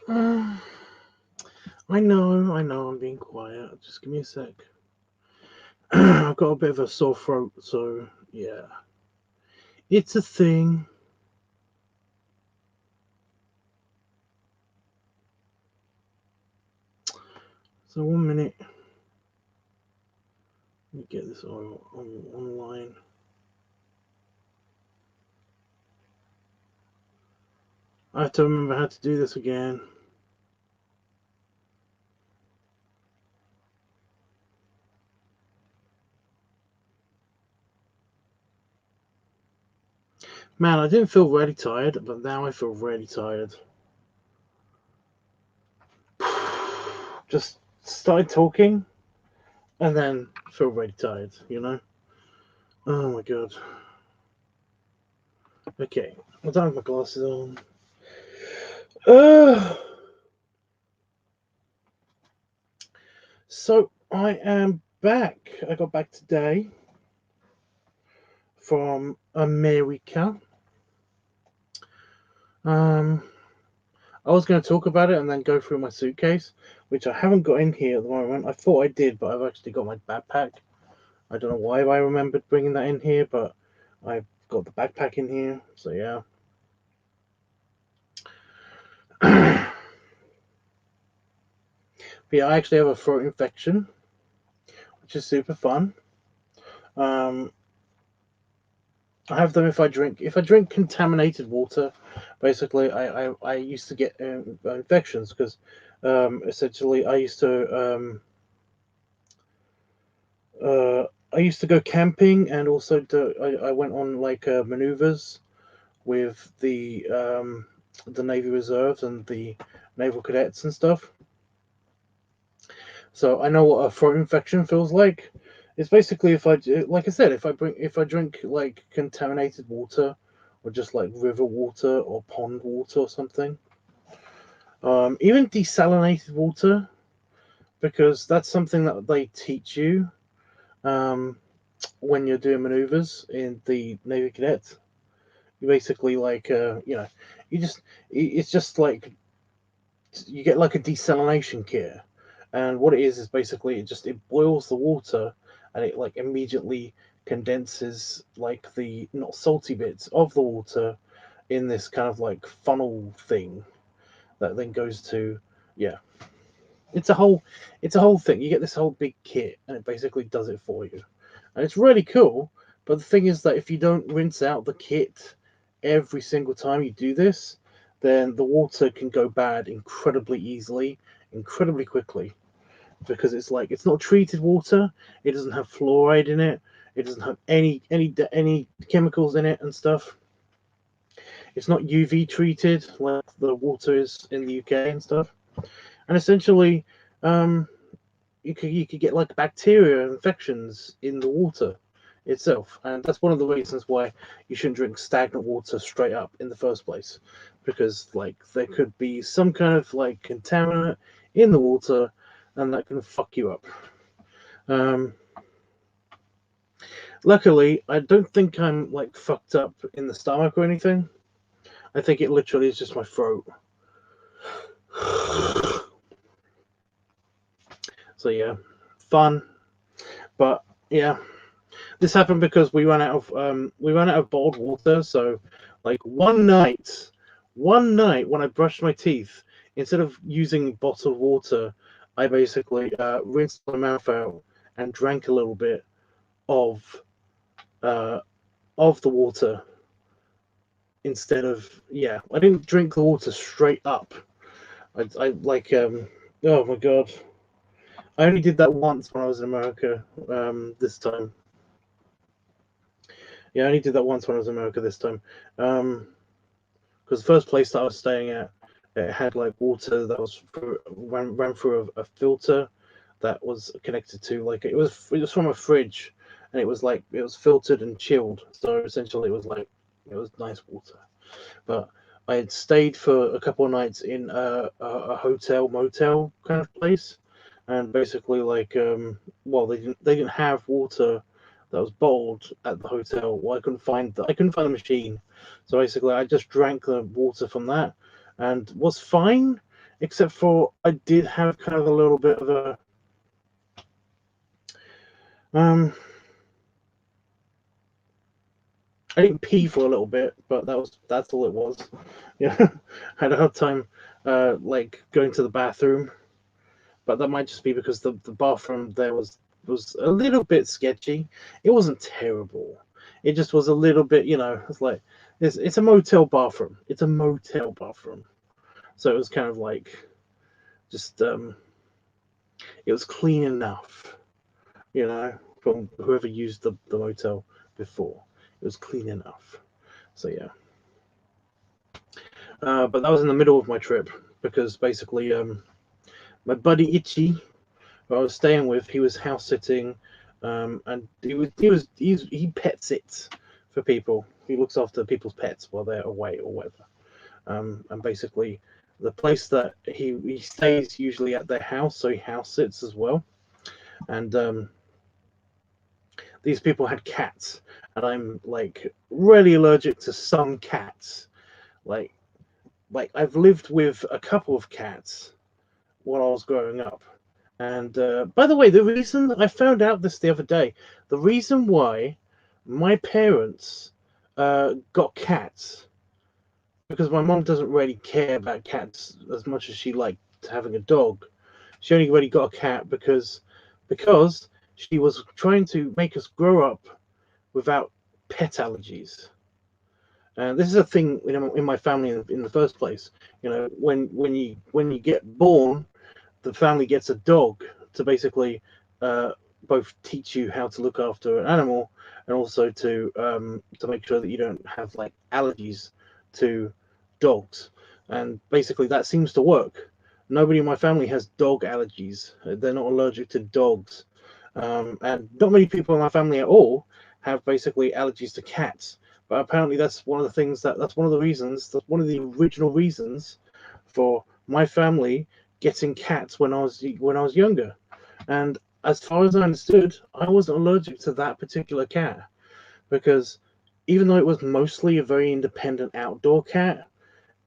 I know, I'm being quiet. Just give me a sec. I've got a bit of a sore throat, so yeah. It's a thing. So 1 minute. Let me get this online. I have to remember how to do this again. Man, I didn't feel really tired, but now I feel really tired. Just started talking and then feel really tired, you know? Oh my god. Okay, I don't have my glasses on. So I am back. I got back today from America. I was going to talk about it and then go through my suitcase, which I haven't got in here at the moment. I thought I did, but I've actually got my backpack. I don't know why I remembered bringing that in here, but I've got the backpack in here, so yeah. But yeah, I actually have a throat infection, which is super fun. Um, I have them if I drink contaminated water. Basically, I used to get infections because essentially uh, I used to go camping and also I went on like maneuvers with the Navy Reserves and the Naval Cadets and stuff. So I know what a throat infection feels like. It's basically like I said, if I drink like contaminated water, or just like river water or pond water or something, even desalinated water, because that's something that they teach you um, when you're doing maneuvers in the Navy Cadets. You basically like you just it's just like you get like a desalination kit, and what it is basically it boils the water, and it like immediately condenses like the not salty bits of the water in this kind of like funnel thing that then goes to yeah. It's a whole thing. You get this whole big kit, and it basically does it for you, and it's really cool. But the thing is that if you don't rinse out the kit every single time you do this, then the water can go bad incredibly easily, incredibly quickly, because it's not treated water. It doesn't have fluoride in it. It doesn't have any chemicals in it and stuff. It's not UV treated like the water is in the UK and stuff. And essentially, um, you could get like bacteria infections in the water itself, and that's one of the reasons why you shouldn't drink stagnant water straight up in the first place, because like there could be some kind of like contaminant in the water, and that can fuck you up. Um, Luckily, I don't think I'm like fucked up in the stomach or anything. I think it literally is just my throat. So yeah, fun, but yeah. This happened because we ran out of bottled water. So, like one night when I brushed my teeth, instead of using bottled water, I basically rinsed my mouth out and drank a little bit of uh, of the water instead of yeah. I didn't drink the water straight up. I like oh my god. I only did that once when I was in America. This time. Yeah, I only did that once when I was in America this time. Because the first place that I was staying at, it had like water that ran through a filter that was connected to like it was from a fridge, and it was filtered and chilled. So essentially, it was nice water. But I had stayed for a couple of nights in a hotel motel kind of place, and basically well they didn't have water that was bottled at the hotel. Well, I couldn't find the machine, so basically I just drank the water from that, and was fine. except for I did have kind of a little bit of a I didn't pee for a little bit, but that's all it was. Yeah, I had a hard time like going to the bathroom, but that might just be because the bathroom there was a little bit sketchy. It wasn't terrible. It just was a little bit, it's like it's a motel bathroom. It's a motel bathroom. So it was kind of like just it was clean enough, from whoever used the motel before. It was clean enough. So yeah. But that was in the middle of my trip because basically my buddy Itchy, who I was staying with, he was house sitting, and he pet sits for people. He looks after people's pets while they're away or whatever. And basically, the place that he stays usually at their house, so he house sits as well. And these people had cats, and I'm like really allergic to some cats. Like I've lived with a couple of cats while I was growing up. And by the way, the reason I found out this the other day, the reason why my parents got cats, because my mom doesn't really care about cats as much as she liked having a dog. She only really got a cat because she was trying to make us grow up without pet allergies. And this is a thing in my family in the first place. When you get born, the family gets a dog to basically both teach you how to look after an animal and also to make sure that you don't have like allergies to dogs. And basically that seems to work. Nobody in my family has dog allergies. They're not allergic to dogs. And not many people in my family at all have basically allergies to cats. But apparently that's one of the things that's one of the reasons, that's one of the original reasons for my family getting cats when I was younger. And as far as I understood, I wasn't allergic to that particular cat because even though it was mostly a very independent outdoor cat,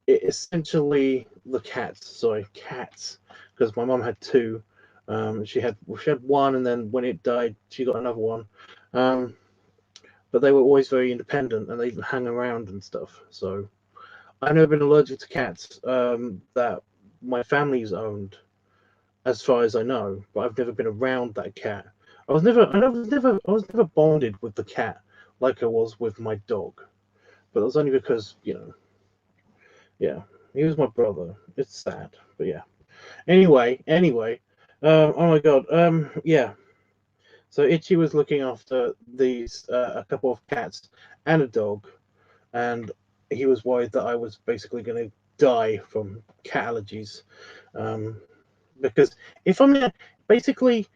it essentially cats, because my mom had two. She had one, and then when it died, she got another one. But they were always very independent, and they even hang around and stuff. So I've never been allergic to cats that my family's owned, as far as I know. But I've never been around that cat. I was never bonded with the cat like I was with my dog. But it was only because yeah, he was my brother. It's sad, but yeah. Anyway, oh my god, yeah. So Itchy was looking after these a couple of cats and a dog, and he was worried that I was basically going to die from cat allergies, because basically,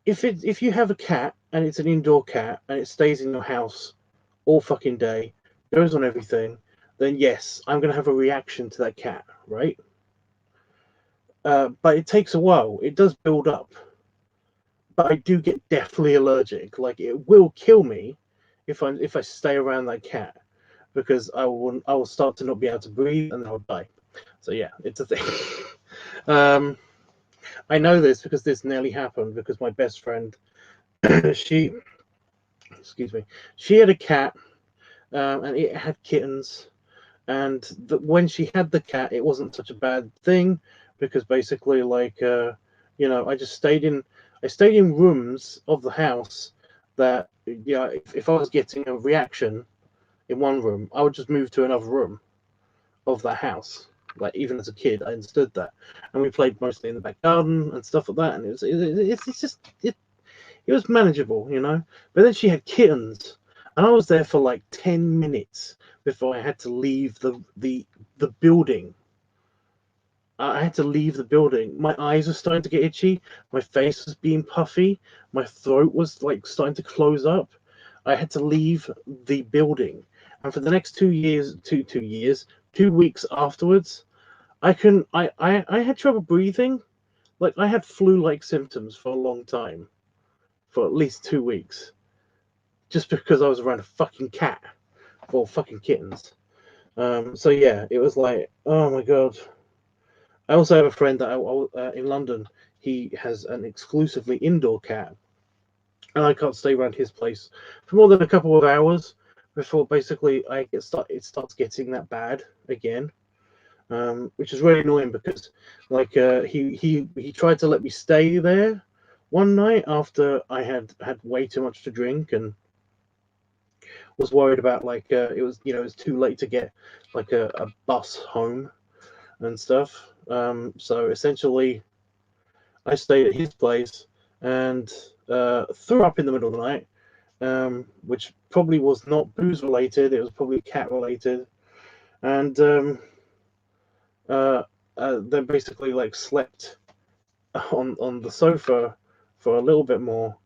if you have a cat and it's an indoor cat and it stays in your house all fucking day, goes on everything, then yes, I'm going to have a reaction to that cat, right? But it takes a while. It does build up. But I do get deathly allergic. Like it will kill me if I stay around that cat because I will start to not be able to breathe and then I'll die. So yeah, it's a thing. um, I know this because this nearly happened because my best friend, she, excuse me, she had a cat and it had kittens. And when she had the cat, it wasn't such a bad thing because basically, like, I stayed in rooms of the house that, if I was getting a reaction in one room, I would just move to another room of that house. Like even as a kid, I understood that, and we played mostly in the back garden and stuff like that. And it was manageable, But then she had kittens, and I was there for like 10 minutes before I had to leave the building. I had to leave the building. My eyes were starting to get itchy. My face was being puffy. My throat was like starting to close up. I had to leave the building, and for the next 2 years, 2 weeks afterwards, I had trouble breathing. Like I had flu-like symptoms for a long time, for at least 2 weeks, just because I was around a fucking cat or fucking kittens. So yeah, it was like, oh my god. I also have a friend that in London. He has an exclusively indoor cat, and I can't stay around his place for more than a couple of hours before basically it starts getting that bad again, which is really annoying because like he tried to let me stay there one night after I had way too much to drink and was worried about like it was it was too late to get like a bus home and stuff. So essentially, I stayed at his place and threw up in the middle of the night, which probably was not booze related. It was probably cat related, and uh, then basically like slept on the sofa for a little bit more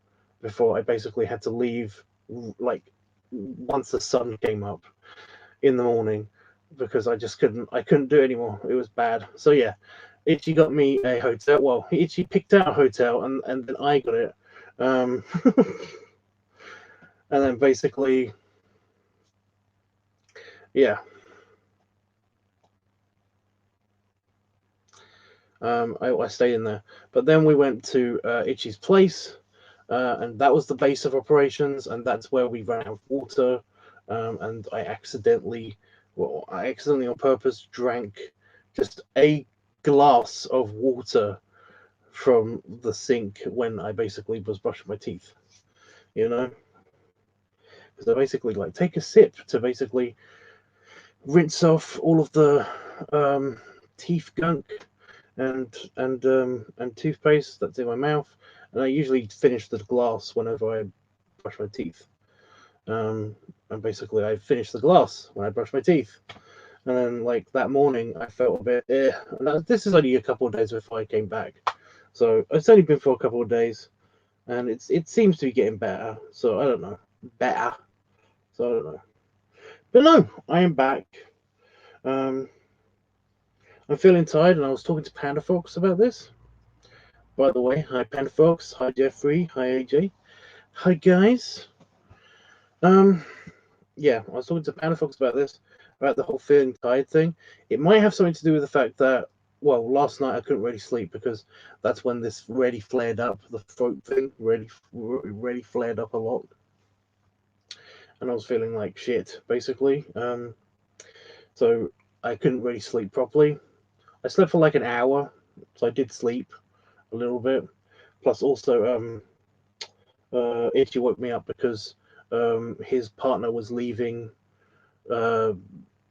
before I basically had to leave, like once the sun came up in the morning, because I couldn't do it anymore. It was bad. So yeah, Itchy got me a hotel. Well, Itchy picked out a hotel, and then I got it. And then basically, yeah, I stayed in there. But then we went to Itchy's place, and that was the base of operations, and that's where we ran out of water. And I accidentally on purpose drank just a glass of water from the sink when I basically was brushing my teeth, you know, because I basically like take a sip to basically rinse off all of the um, teeth gunk and toothpaste that's in my mouth, and I usually finish the glass whenever I brush my teeth. Um, and basically, I finished the glass when I brushed my teeth. And then, like that morning, I felt a bit. And this is only a couple of days before I came back, so it's only been for a couple of days, and it seems to be getting better. So I don't know, better. So I don't know, but no, I am back. Um, I'm feeling tired, and I was talking to Panda Fox about this. By the way, hi Panda Fox, hi Jeffrey, hi AJ, hi guys. Um, yeah, I was talking to Panda Fox about this, about the whole feeling tired thing. It might have something to do with the fact that, well, last night I couldn't really sleep because that's when this really flared up. The throat thing really flared up a lot, and I was feeling like shit basically. So I couldn't really sleep properly. I slept for like an hour, so I did sleep a little bit. Plus, also, Itchy woke me up because his partner was leaving uh,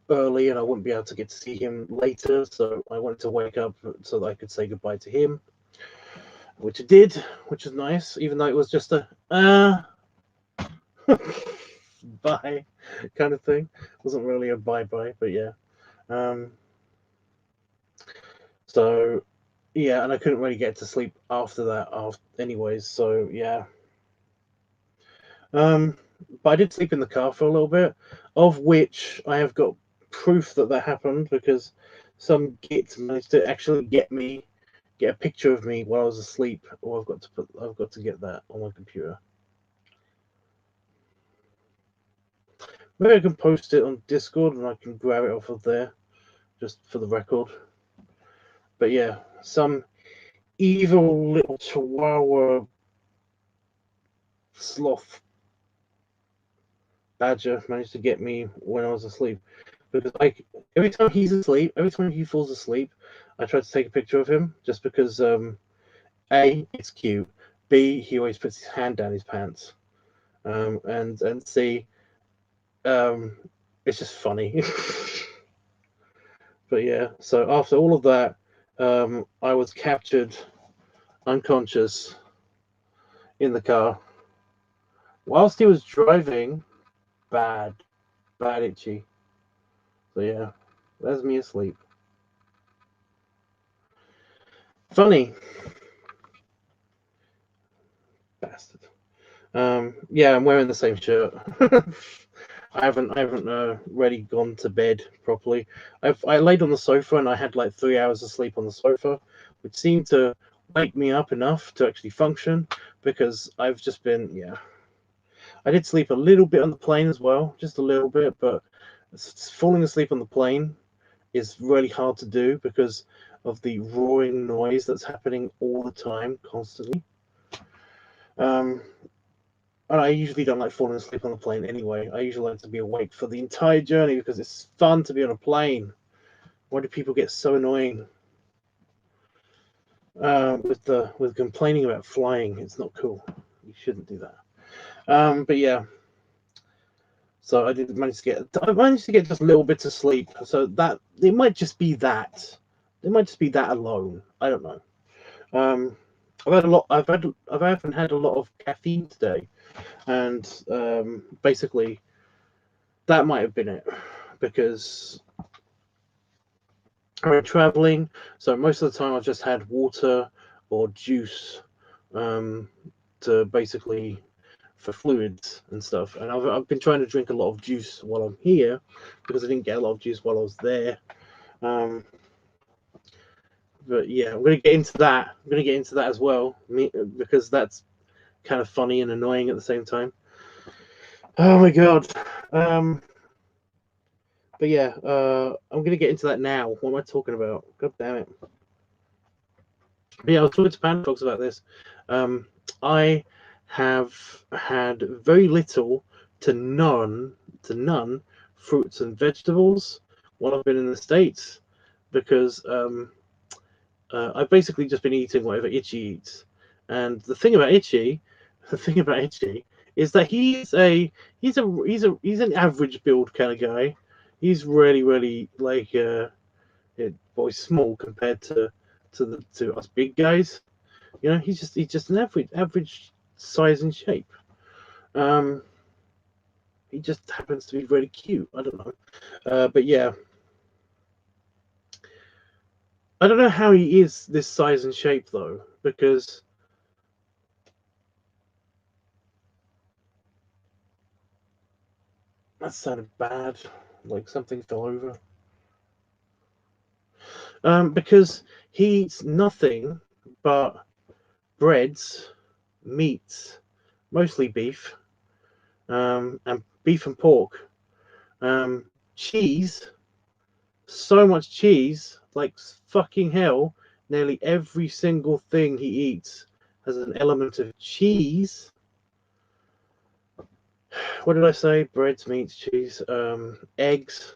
early and I wouldn't be able to get to see him later. So I wanted to wake up so that I could say goodbye to him, which I did, which was nice, even though it was just a bye kind of thing. It wasn't really a bye bye, but yeah. Um, so yeah, and I couldn't really get to sleep after that, anyways. So yeah. Um, but I did sleep in the car for a little bit, of which I have got proof that that happened because some git managed to actually get a picture of me while I was asleep. Or I've got to get that on my computer. Maybe I can post it on Discord and I can grab it off of there, just for the record. But yeah, some evil little chihuahua sloth badger managed to get me when I was asleep. Because every time he's asleep, every time he falls asleep, I try to take a picture of him just because A, it's cute. B, he always puts his hand down his pants. And C, it's just funny. But yeah, so after all of that, I was captured unconscious in the car whilst he was driving. Bad, bad Itchy. So yeah, that's me asleep. Funny. Bastard. Yeah, I'm wearing the same shirt. I haven't really gone to bed properly. I laid on the sofa and I had like 3 hours of sleep on the sofa, which seemed to wake me up enough to actually function because I've just been I did sleep a little bit on the plane as well, just a little bit, but falling asleep on the plane is really hard to do because of the roaring noise that's happening all the time, constantly. And I usually don't like falling asleep on a plane anyway. I usually like to be awake for the entire journey because it's fun to be on a plane. Why do people get so annoying with complaining about flying? It's not cool. You shouldn't do that. But yeah. So I managed to get just little bits of sleep. So that it might just be that. It might just be that alone. I don't know. I've haven't had a lot of caffeine today, and basically that might have been it, because I'm traveling. So most of the time I've just had water or juice, to basically for fluids and stuff. And I've been trying to drink a lot of juice while I'm here because I didn't get a lot of juice while I was there. But yeah, I'm going to get into that. I'm going to get into that as well, because that's kind of funny and annoying at the same time. Oh my god. But yeah, I'm going to get into that now. What am I talking about? God damn it. But yeah, I was talking to Panfox about this. I have had very little to none fruits and vegetables while I've been in the States, because I've basically just been eating whatever Itchy eats. And the thing about Itchy is that he's an average build kind of guy. He's really like boy small compared to us big guys. You know, he's just an average size and shape. He just happens to be really cute. I don't know, but yeah, I don't know how he is this size and shape though, because that sounded bad, like something fell over. Because he eats nothing but breads, meats, mostly beef, and beef and pork, cheese, so much cheese, like fucking hell. Nearly every single thing he eats has an element of cheese. What did I say? Breads, meats, cheese, eggs.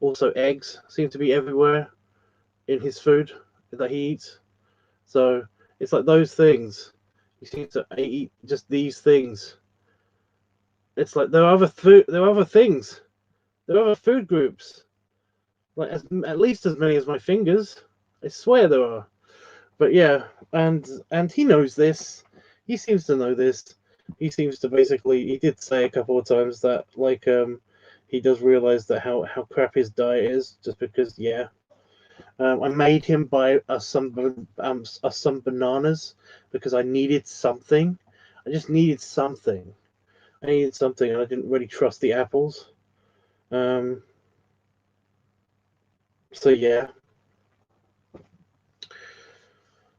Also, eggs seem to be everywhere in his food that he eats. So it's like those things. He seems to eat just these things. It's like there are other food. There are other things. There are other food groups. Like at least as many as my fingers. I swear there are. But yeah, and he knows this. He seems to know this. He seems to basically. He did say a couple of times that like he does realize that how crap his diet is, just because I made him buy us some bananas because I needed something. I just needed something. I needed something, and I didn't really trust the apples. So yeah.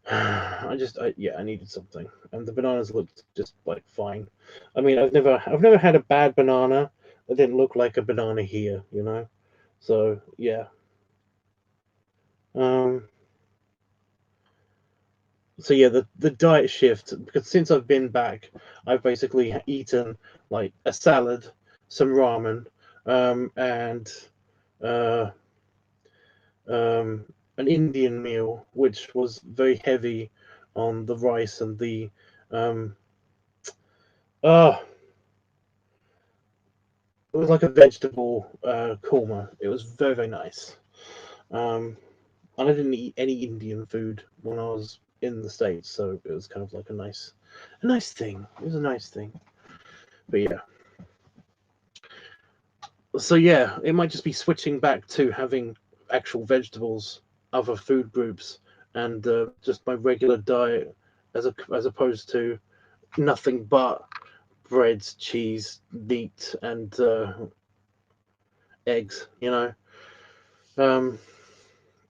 I needed something, and the bananas looked just like fine. I mean, I've never had a bad banana that didn't look like a banana here, you know. So yeah. So yeah, the diet shift, because since I've been back, I've basically eaten like a salad, some ramen, and uh, an Indian meal, which was very heavy on the rice and the oh, it was like a vegetable korma. It was very nice. And I didn't eat any Indian food when I was in the States, so it was kind of like a nice thing. It was a nice thing. But yeah. So yeah, it might just be switching back to having actual vegetables, other food groups, and just my regular diet, as opposed to nothing but breads, cheese, meat, and eggs. You know.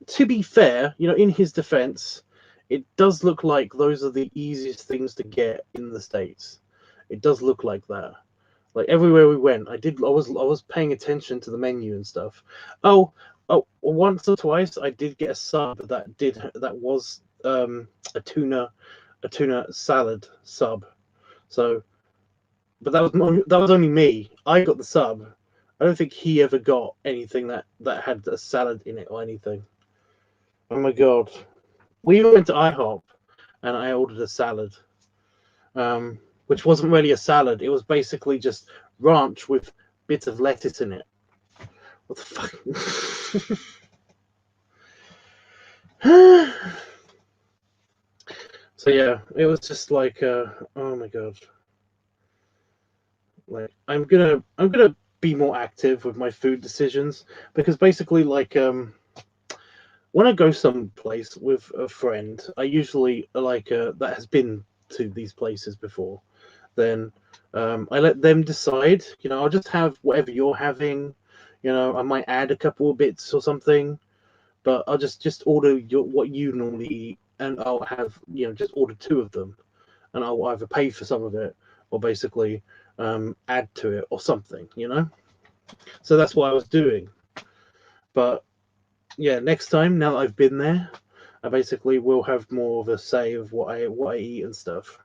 To be fair, you know, in his defense, it does look like those are the easiest things to get in the States. It does look like that. Like everywhere we went, I was paying attention to the menu and stuff. Oh, Oh, once or twice I did get a sub that was a tuna salad sub. So, but that was only me. I got the sub. I don't think he ever got anything that had a salad in it or anything. Oh my god. We went to IHOP and I ordered a salad, which wasn't really a salad. It was basically just ranch with bits of lettuce in it. What the fuck? So yeah, it was just like, oh my god. Like I'm gonna be more active with my food decisions, because basically, like, when I go someplace with a friend, I usually that has been to these places before. Then I let them decide. I'll just have whatever you're having. I might add a couple of bits or something, but I'll just order what you normally eat, and I'll have just order two of them, and I'll either pay for some of it or basically add to it or something. So that's what I was doing. But yeah, next time, now that I've been there, I basically will have more of a say of what I eat and stuff.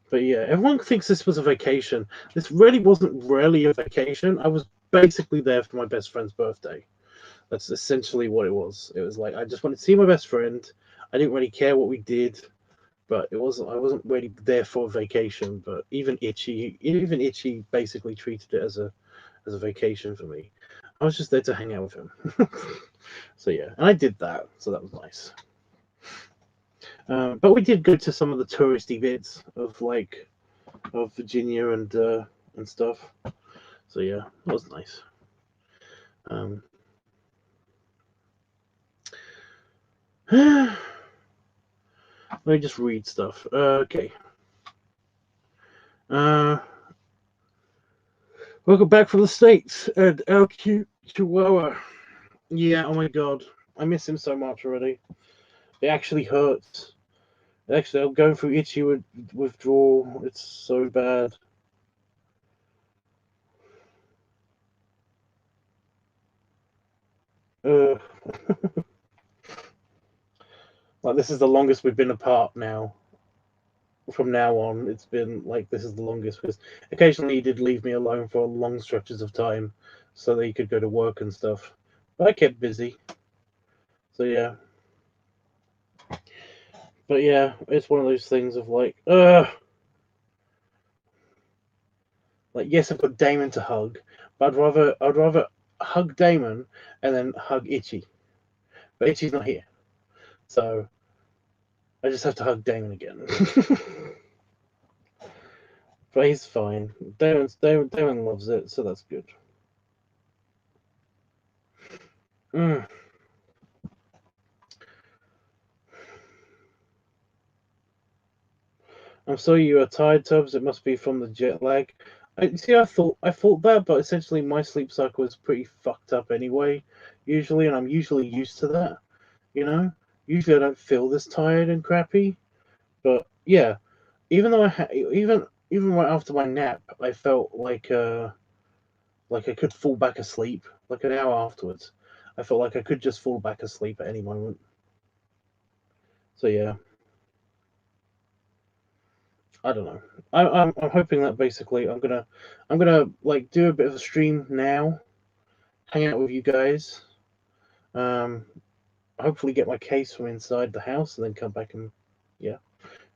But yeah, everyone thinks this was a vacation. This really wasn't really a vacation. I was basically there for my best friend's birthday. That's essentially what it was. It was like I just wanted to see my best friend. I didn't really care what we did, but I wasn't really there for a vacation. But even Itchy basically treated it as a vacation for me. I was just there to hang out with him. So yeah, and I did that, so that was nice. But we did go to some of the touristy bits of Virginia and stuff. So yeah, that was nice. Let me just read stuff. Okay. Welcome back from the States, and LQ Chihuahua. Yeah, oh my god. I miss him so much already. It actually hurts. Actually, I'm going through itchy withdrawal. It's so bad. Like, this is the longest we've been apart now. From now on, it's been like this is the longest, because occasionally he did leave me alone for long stretches of time so that he could go to work and stuff. But I kept busy. So yeah. But yeah, it's one of those things of like, yes, I've got Damon to hug, but I'd rather hug Damon and then hug Itchy. But Itchy's not here. So I just have to hug Damon again. But he's fine. Damon loves it, so that's good. Mm. I'm sorry you are tired, Tubbs. It must be from the jet lag. I thought that, but essentially my sleep cycle is pretty fucked up anyway, usually, and I'm usually used to that. Usually I don't feel this tired and crappy, but yeah, even though even right after my nap, I felt like I could fall back asleep. Like an hour afterwards, I felt like I could just fall back asleep at any moment. So yeah. I don't know. I'm hoping that basically I'm gonna like do a bit of a stream now, hang out with you guys. Um, Hopefully get my case from inside the house and then come back and yeah,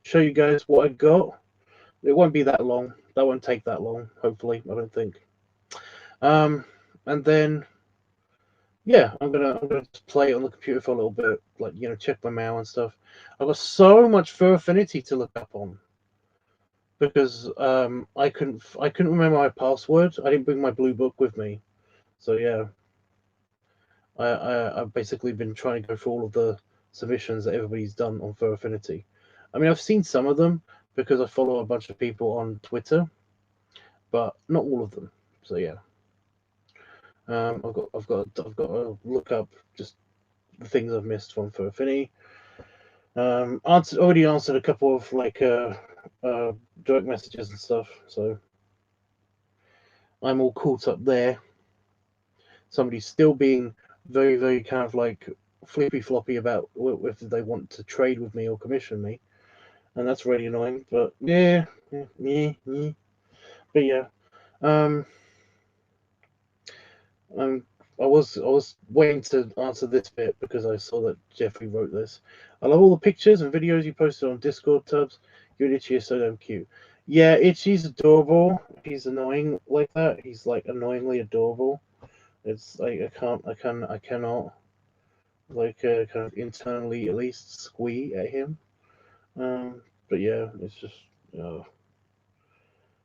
show you guys what I got. It won't be that long. That won't take that long. Hopefully, I don't think. And then yeah, I'm gonna play it on the computer for a little bit, like check my mail and stuff. I've got so much Fur Affinity to look up on, because I couldn't remember my password. I didn't bring my blue book with me, so yeah, I've basically been trying to go through all of the submissions that everybody's done on Fur Affinity. I mean, I've seen some of them because I follow a bunch of people on Twitter, but not all of them. So yeah, I've got to look up just the things I've missed from Fur Affinity. Already answered a couple of direct messages and stuff, so I'm all caught up there. somebody's still being very, very kind of like flippy floppy about whether they want to trade with me or commission me, and that's really annoying. But yeah. But yeah, um, um, I was waiting to answer this bit because I saw that Jeffrey wrote this. I love all the pictures and videos you posted on Discord, Tubbs. You and Itchy are so damn cute. Yeah, Itchy's adorable. He's annoying like that. He's like annoyingly adorable. It's like I cannot like kind of internally at least squee at him. But yeah, it's just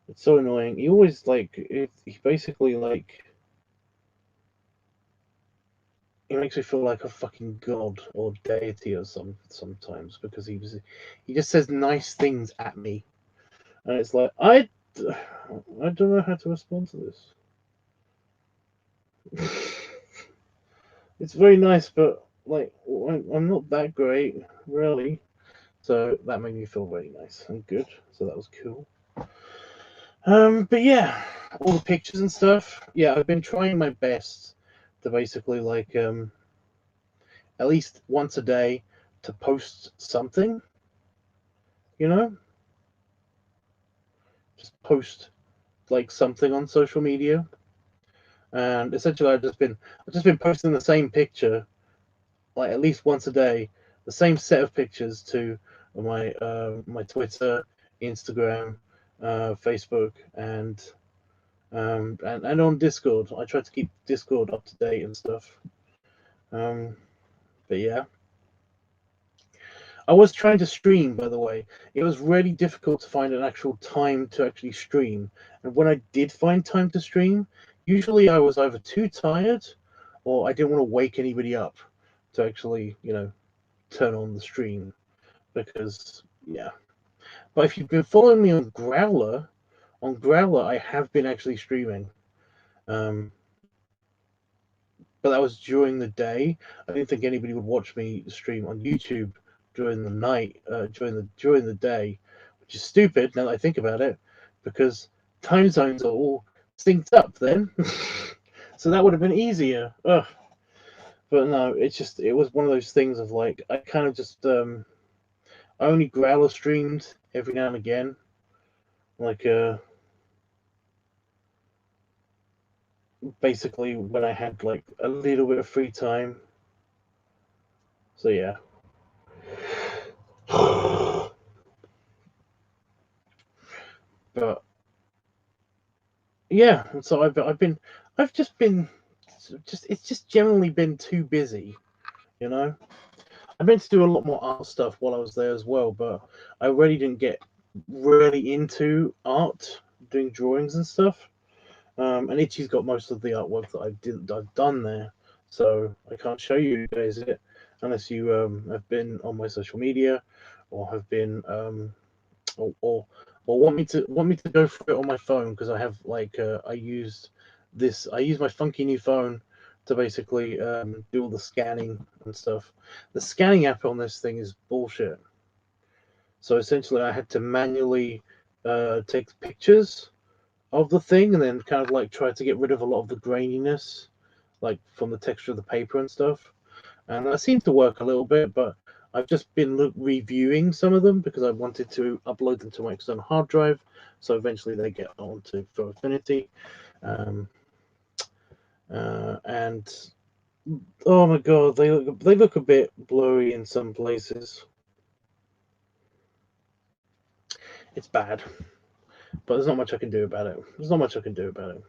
it's so annoying. He always he basically like he makes me feel like a fucking god or deity or sometimes because he just says nice things at me, and it's like I don't know how to respond to this. It's very nice, but like I'm not that great, really. So that made me feel very nice and good. So that was cool. But yeah, all the pictures and stuff. Yeah, I've been trying my best to basically at least once a day to post something. You know, just post like something on social media. And essentially, I've just been posting the same picture like at least once a day, the same set of pictures to my Twitter, Instagram, Facebook, and on Discord. I try to keep Discord up to date and stuff. But yeah, I was trying to stream, by the way. It was really difficult to find an actual time to actually stream. And when I did find time to stream, usually I was either too tired or I didn't want to wake anybody up to actually, turn on the stream. Because, yeah. But if you've been following me on Growler, I have been actually streaming. Um, but that was during the day. I didn't think anybody would watch me stream on YouTube during the night, during the day, which is stupid now that I think about it, because time zones are all synced up then. So that would have been easier. Ugh. But no, it was one of those things of like I kind of just I only Growler streamed every now and again, like basically when I had like a little bit of free time. So yeah. But yeah, so I've just been it's just generally been too busy, you know. I meant to do a lot more art stuff while I was there as well, but I really didn't get really into art, doing drawings and stuff. And Itchy's got most of the artwork that I've done there, so I can't show you guys it unless you have been on my social media or have been or want me to go through it on my phone because I have I use my funky new phone to basically do all the scanning and stuff. The scanning app on this thing is bullshit. So essentially, I had to manually take pictures of the thing and then kind of like try to get rid of a lot of the graininess, like from the texture of the paper and stuff. And that seemed to work a little bit, but I've just been reviewing some of them because I wanted to upload them to my external hard drive, so eventually they get onto thro Affinity. And oh my god, they look a bit blurry in some places. It's bad, but there's not much I can do about it. There's not much I can do about it.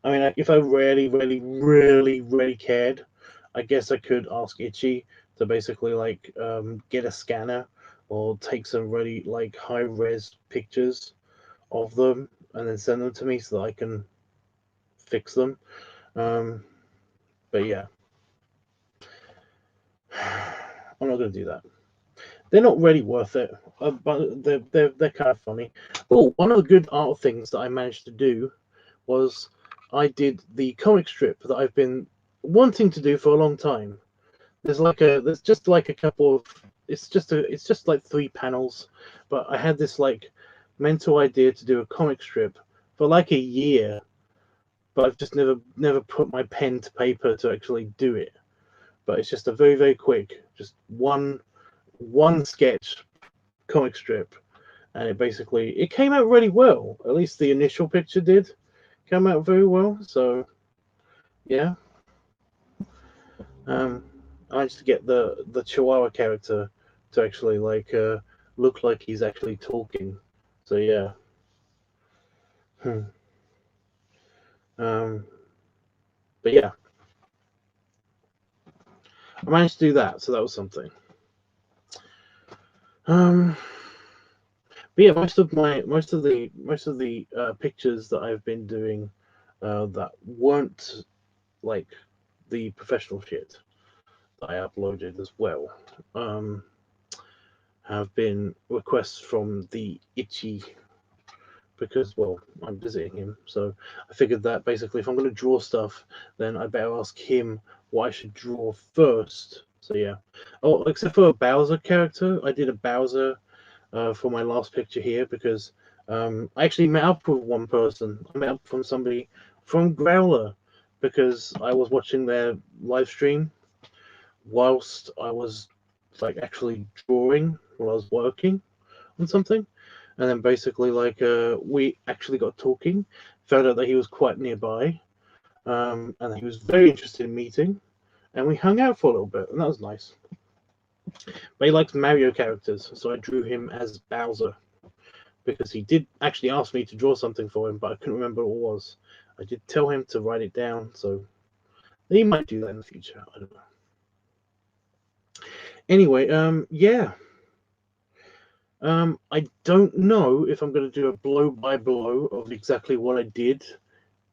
I mean, if I really, really, really, really cared, I guess I could ask Itchy to basically get a scanner or take some really like high res pictures of them and then send them to me so that I can fix them. But yeah, I'm not gonna do that. They're not really worth it, but they're kind of funny. Oh, one of the good art things that I managed to do was I did the comic strip that I've been wanting to do for a long time. There's just like a couple of it's just like 3 panels, but I had this like mental idea to do a comic strip for like a year, but I've just never put my pen to paper to actually do it. But it's just a very quick, just one sketch comic strip, and it came out really well. At least the initial picture did come out very well. So yeah, I managed to get the Chihuahua character to actually look like he's actually talking. So yeah. But yeah, I managed to do that, so that was something. But yeah, most of the pictures that I've been doing that weren't like the professional shit that I uploaded as well have been requests from the Itchy, because, well, I'm visiting him, so I figured that basically if I'm going to draw stuff, then I better ask him what I should draw first. So yeah. Oh, except for a Bowser character, I did a Bowser for my last picture here, because I actually met up with one person. I met up from somebody from Growler, because I was watching their live stream whilst I was actually drawing while I was working on something. And then basically we actually got talking, found out that he was quite nearby, and he was very interested in meeting, and we hung out for a little bit, and that was nice. But he likes Mario characters, so I drew him as Bowser, because he did actually ask me to draw something for him, but I couldn't remember what it was. I did tell him to write it down, so he might do that in the future. I don't know. Anyway, yeah. I don't know if I'm going to do a blow by blow of exactly what I did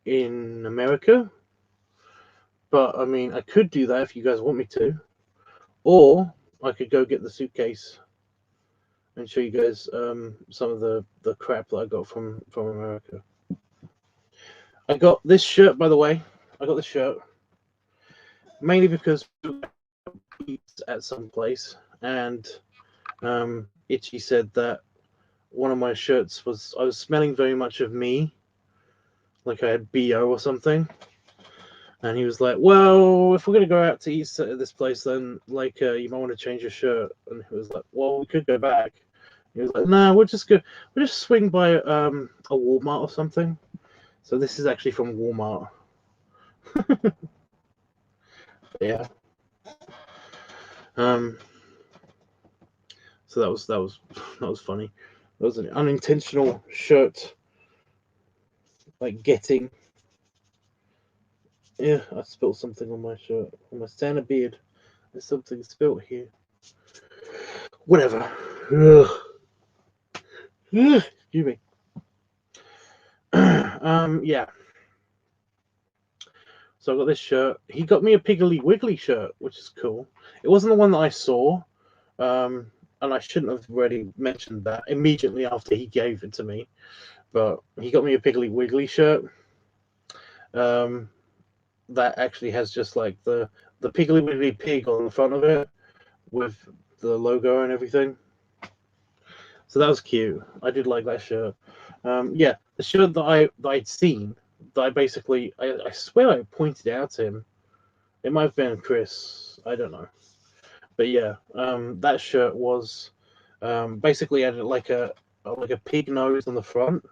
in America, but I mean, I could do that if you guys want me to, or I could go get the suitcase and show you guys some of the crap that I got from America. I got this shirt, by the way. I got this shirt mainly because at some place, and Itchy said that one of my shirts I was smelling very much of me, like I had BO or something. And he was like, "Well, if we're gonna go out to eat at this place, then you might want to change your shirt." And he was like, "Well, we could go back." He was like, "No, we'll just swing by a Walmart or something." So this is actually from Walmart. Yeah. So that was funny. That was an unintentional shirt getting. Yeah, I spilled something on my shirt, on my Santa beard. There's something spilled here. Whatever. Excuse me. Yeah. So I got this shirt. He got me a Piggly Wiggly shirt, which is cool. It wasn't the one that I saw, and I shouldn't have really mentioned that immediately after he gave it to me. But he got me a Piggly Wiggly shirt. That actually has just the Piggly Wiggly pig on the front of it with the logo and everything. So that was cute. I did like that shirt. Yeah, the shirt that I'd seen, that I swear I pointed out to him. It might have been Chris. I don't know. But yeah, that shirt was basically had like a pig nose on the front,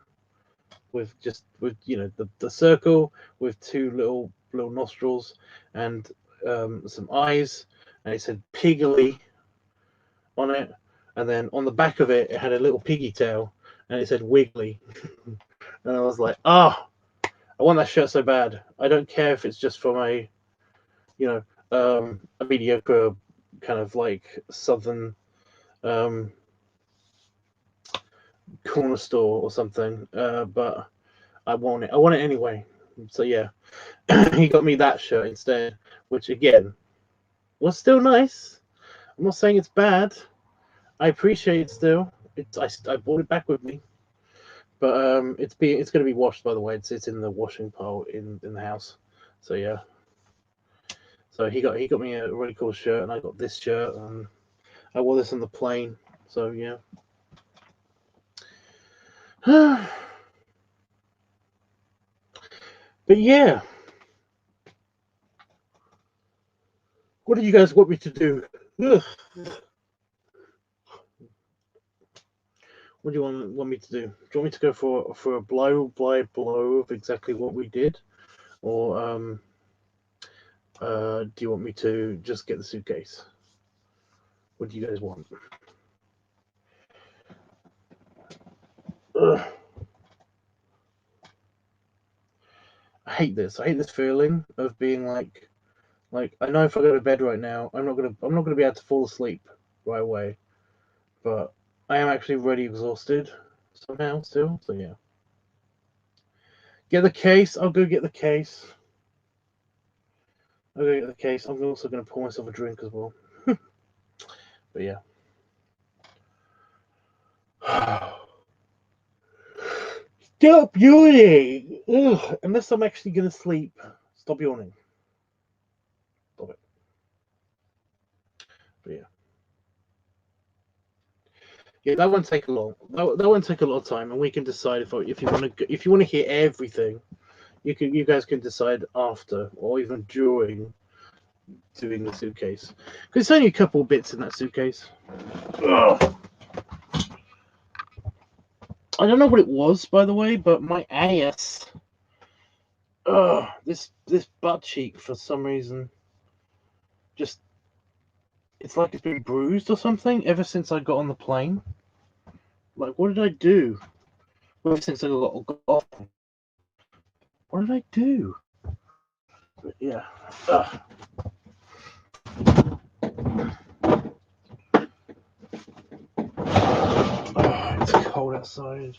with the circle with two little nostrils and some eyes, and it said Piggly on it, and then on the back of it had a little piggy tail, and it said Wiggly. And I was like, oh, I want that shirt so bad. I don't care if it's just from a mediocre kind of southern corner store or something, but I want it. I want it anyway. So yeah, he got me that shirt instead, which again was still nice. I'm not saying it's bad. I appreciate it still. I brought it back with me, but it's going to be washed, by the way. It's in the washing pile in the house. So yeah. So he got me a really cool shirt, and I got this shirt, and I wore this on the plane. So yeah. But yeah, what do you guys want me to do? Ugh. What do you want me to do? Do you want me to go for a blow by blow of exactly what we did, or do you want me to just get the suitcase? What do you guys want? Ugh. I hate this. I hate this feeling of being like I know if I go to bed right now, I'm not gonna be able to fall asleep right away, but I am actually really exhausted somehow still. So yeah, get the case. I'll go get the case. I'll go get the case. I'm also gonna pour myself a drink as well. But yeah. Stop yawning! Ugh. Unless I'm actually gonna sleep. Stop yawning. Stop it. But yeah. Yeah, that won't take a long. That won't take a lot of time, and we can decide if you want to hear everything. You guys can decide after or even during doing the suitcase, because it's only a couple bits in that suitcase. Ugh. I don't know what it was, by the way, but my ass. This butt cheek for some reason, just it's like it's been bruised or something ever since I got on the plane. Like, what did I do? Ever since I got off, what did I do? But yeah. Ugh. Oh, it's cold outside.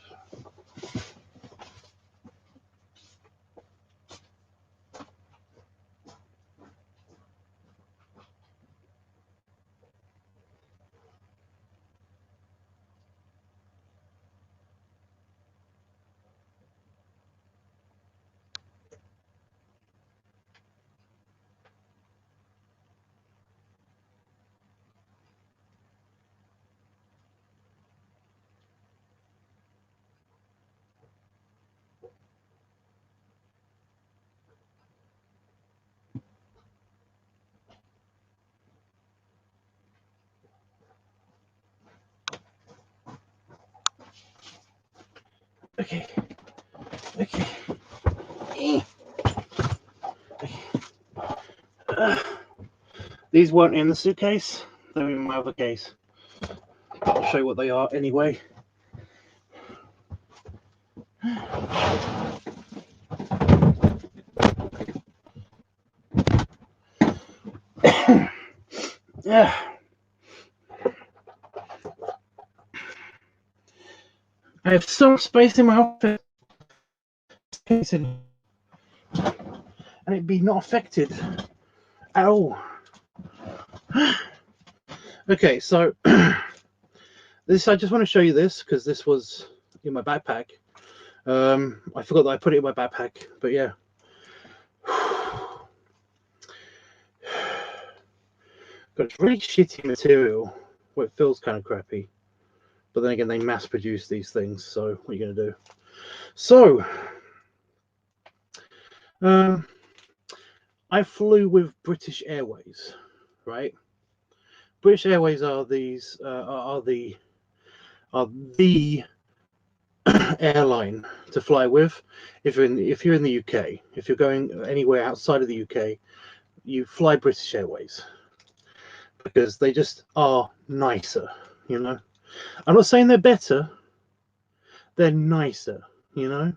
Okay. Okay. These weren't in the suitcase. They're in my other case. I'll show you what they are anyway. Yeah. I have so much space in my office, and it'd be not affected at all. Okay, so this I just want to show you this because this was in my backpack. I forgot that I put it in my backpack, but yeah. Got it's really shitty material. Well, it feels kind of crappy. But then again, they mass produce these things, so what are you going to do? So, I flew with British Airways, right? British Airways are these are the airline to fly with if you're in the UK. If you're going anywhere outside of the UK, you fly British Airways because they just are nicer, you know. I'm not saying they're better, they're nicer, you know.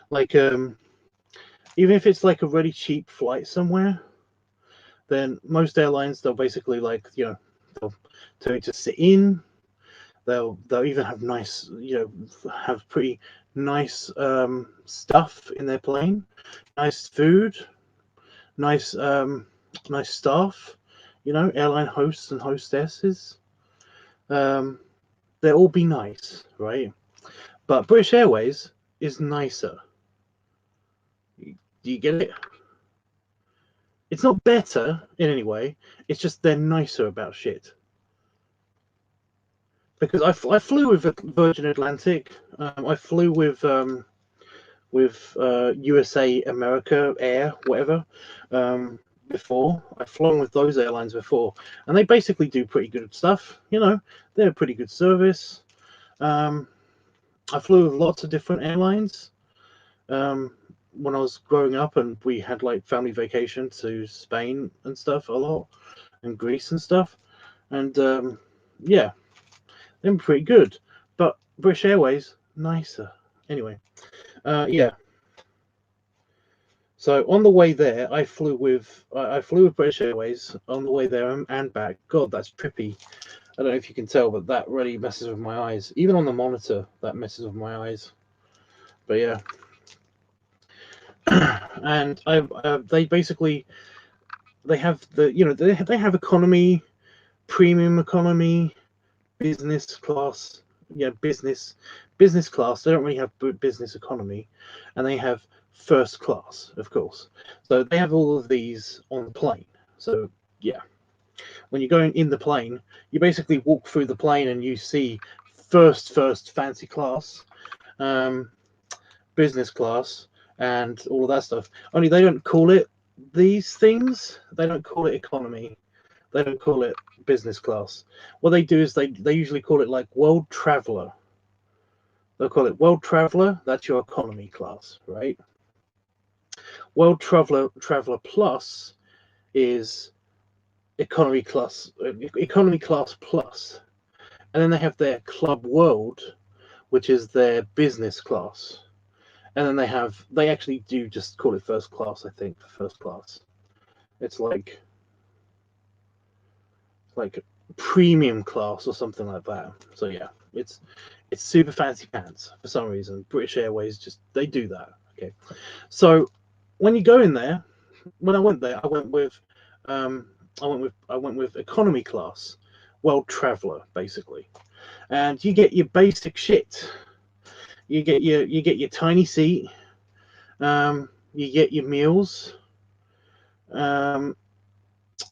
Like even if it's like a really cheap flight somewhere, then most airlines they'll basically they'll tell you to sit in. They'll even have nice, have pretty nice stuff in their plane, nice food, nice nice staff, airline hosts and hostesses. They'll all be nice, right? But British Airways is nicer. Do you get it? It's not better in any way. It's just they're nicer about shit. Because I flew with Virgin Atlantic. I flew with with USA, America, Air, whatever. Before I've flown with those airlines before, and they basically do pretty good stuff. You know, they're a pretty good service. I flew with lots of different airlines when I was growing up, and we had like family vacation to Spain and stuff a lot, and Greece and stuff, and yeah, they're pretty good. But British Airways nicer. Anyway, yeah. So on the way there, I flew with British Airways on the way there and back. God, that's trippy. I don't know if you can tell, but that really messes with my eyes. Even on the monitor, that messes with my eyes. But yeah, and they basically they have they have economy, premium economy, business class. Yeah, business class. They don't really have business economy, and they have first class, of course. So they have all of these on the plane. So yeah, when you're going in the plane, you basically walk through the plane and you see first fancy class, business class, and all of that stuff. Only they don't call it these things. They don't call it economy. They don't call it business class. What they do is they usually call it like world traveler. They'll call it world traveler. That's your economy class, right? World traveler plus is economy class plus, and then they have their club world, which is their business class, and then they actually do just call it first class. I think for first class, it's like premium class or something like that. So yeah, it's super fancy pants for some reason. British Airways just they do that. Okay, so when you go in there, when I went there, I went with economy class, world traveler basically, and you get your basic shit. You get your tiny seat. You get your meals.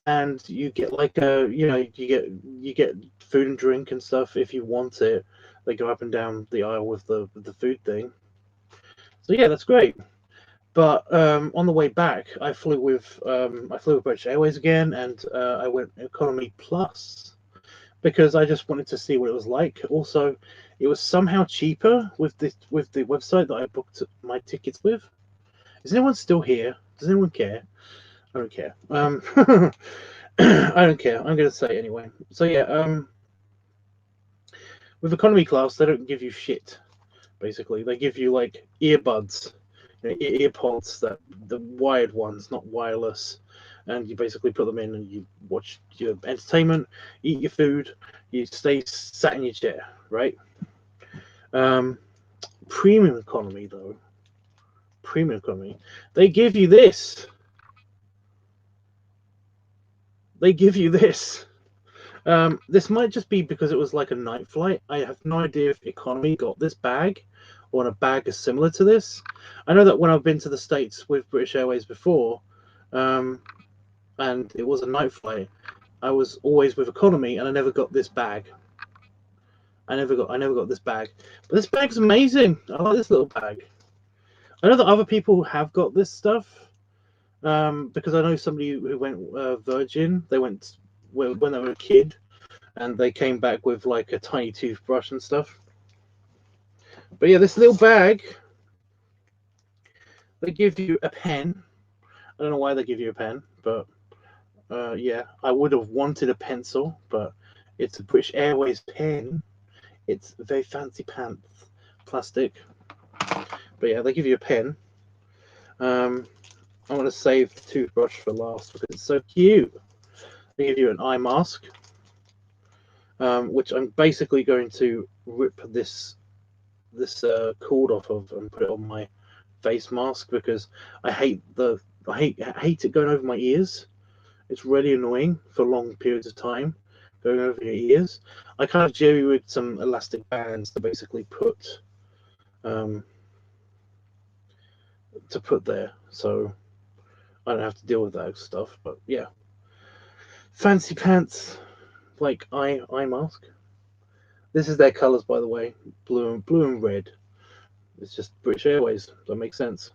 And you get like you get food and drink and stuff if you want it. They go up and down the aisle with the food thing. So yeah, that's great. But on the way back, I flew with British Airways again, and I went economy plus because I just wanted to see what it was like. Also, it was somehow cheaper with the website that I booked my tickets with. Is anyone still here? Does anyone care? I don't care. I don't care. I'm going to say it anyway. So yeah, with economy class, they don't give you shit. Basically, they give you like earbuds, earpods, that the wired ones, not wireless, and you basically put them in and you watch your entertainment, eat your food, you stay sat in your chair, right? Premium economy though, they give you this. They give you this. This might just be because it was like a night flight. I have no idea if economy got this bag or a bag is similar to this. I know that when I've been to the States with British Airways before, and it was a night flight, I was always with economy and I never got this bag. I never got this bag. But this bag's amazing. I like this little bag. I know that other people have got this stuff. Because I know somebody who went Virgin. They went when they were a kid, and they came back with like a tiny toothbrush and stuff. But yeah, this little bag, they give you a pen. I don't know why they give you a pen, but yeah, I would have wanted a pencil, but it's a British Airways pen. It's very fancy pants, plastic. But yeah, they give you a pen. I want to save the toothbrush for last because it's so cute. They give you an eye mask, which I'm basically going to rip this cord off of and put it on my face mask because I hate it going over my ears. It's really annoying for long periods of time going over your ears. I kind of jerry rigged some elastic bands to basically put there, so I don't have to deal with that stuff. But yeah, fancy pants, like eye mask. This is their colors, by the way, blue and red. It's just British Airways. That makes sense.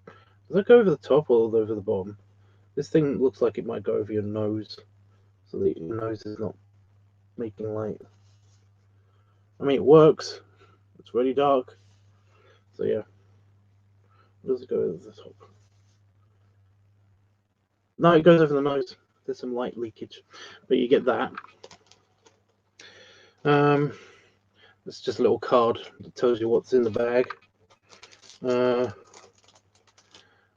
Does that go over the top or over the bottom? This thing looks like it might go over your nose, so that your nose is not making light. I mean, it works. It's really dark. So yeah. Does it go over the top? No, it goes over the nose. There's some light leakage, but you get that. It's just a little card that tells you what's in the bag.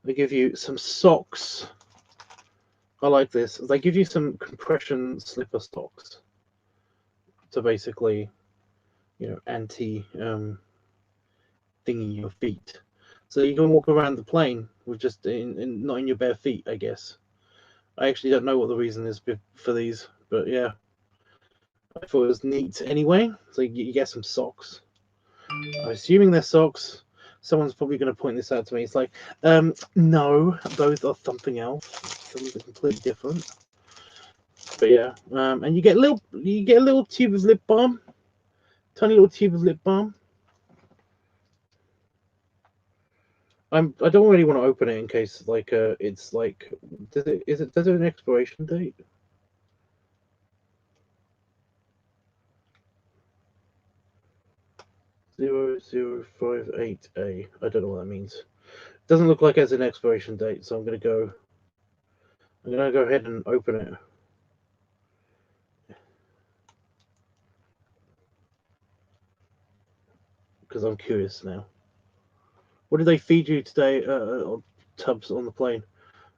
They give you some socks. I like this. They give you some compression slipper socks to basically, anti thingy your feet, so you can walk around the plane with just not in your bare feet. I guess. I actually don't know what the reason is for these, but yeah, I thought it was neat anyway. So you get some socks. I'm assuming they're socks. Someone's probably going to point this out to me. It's like, no, those are something else, something completely different. But yeah, and you get a little tube of lip balm, tiny little tube of lip balm. I don't really want to open it in case it's like, does it have an expiration date? $0058A. I don't know what that means. Doesn't look like it has an expiration date, so I'm gonna go ahead and open it. Because I'm curious now. What did they feed you today, Tubbs, on the plane?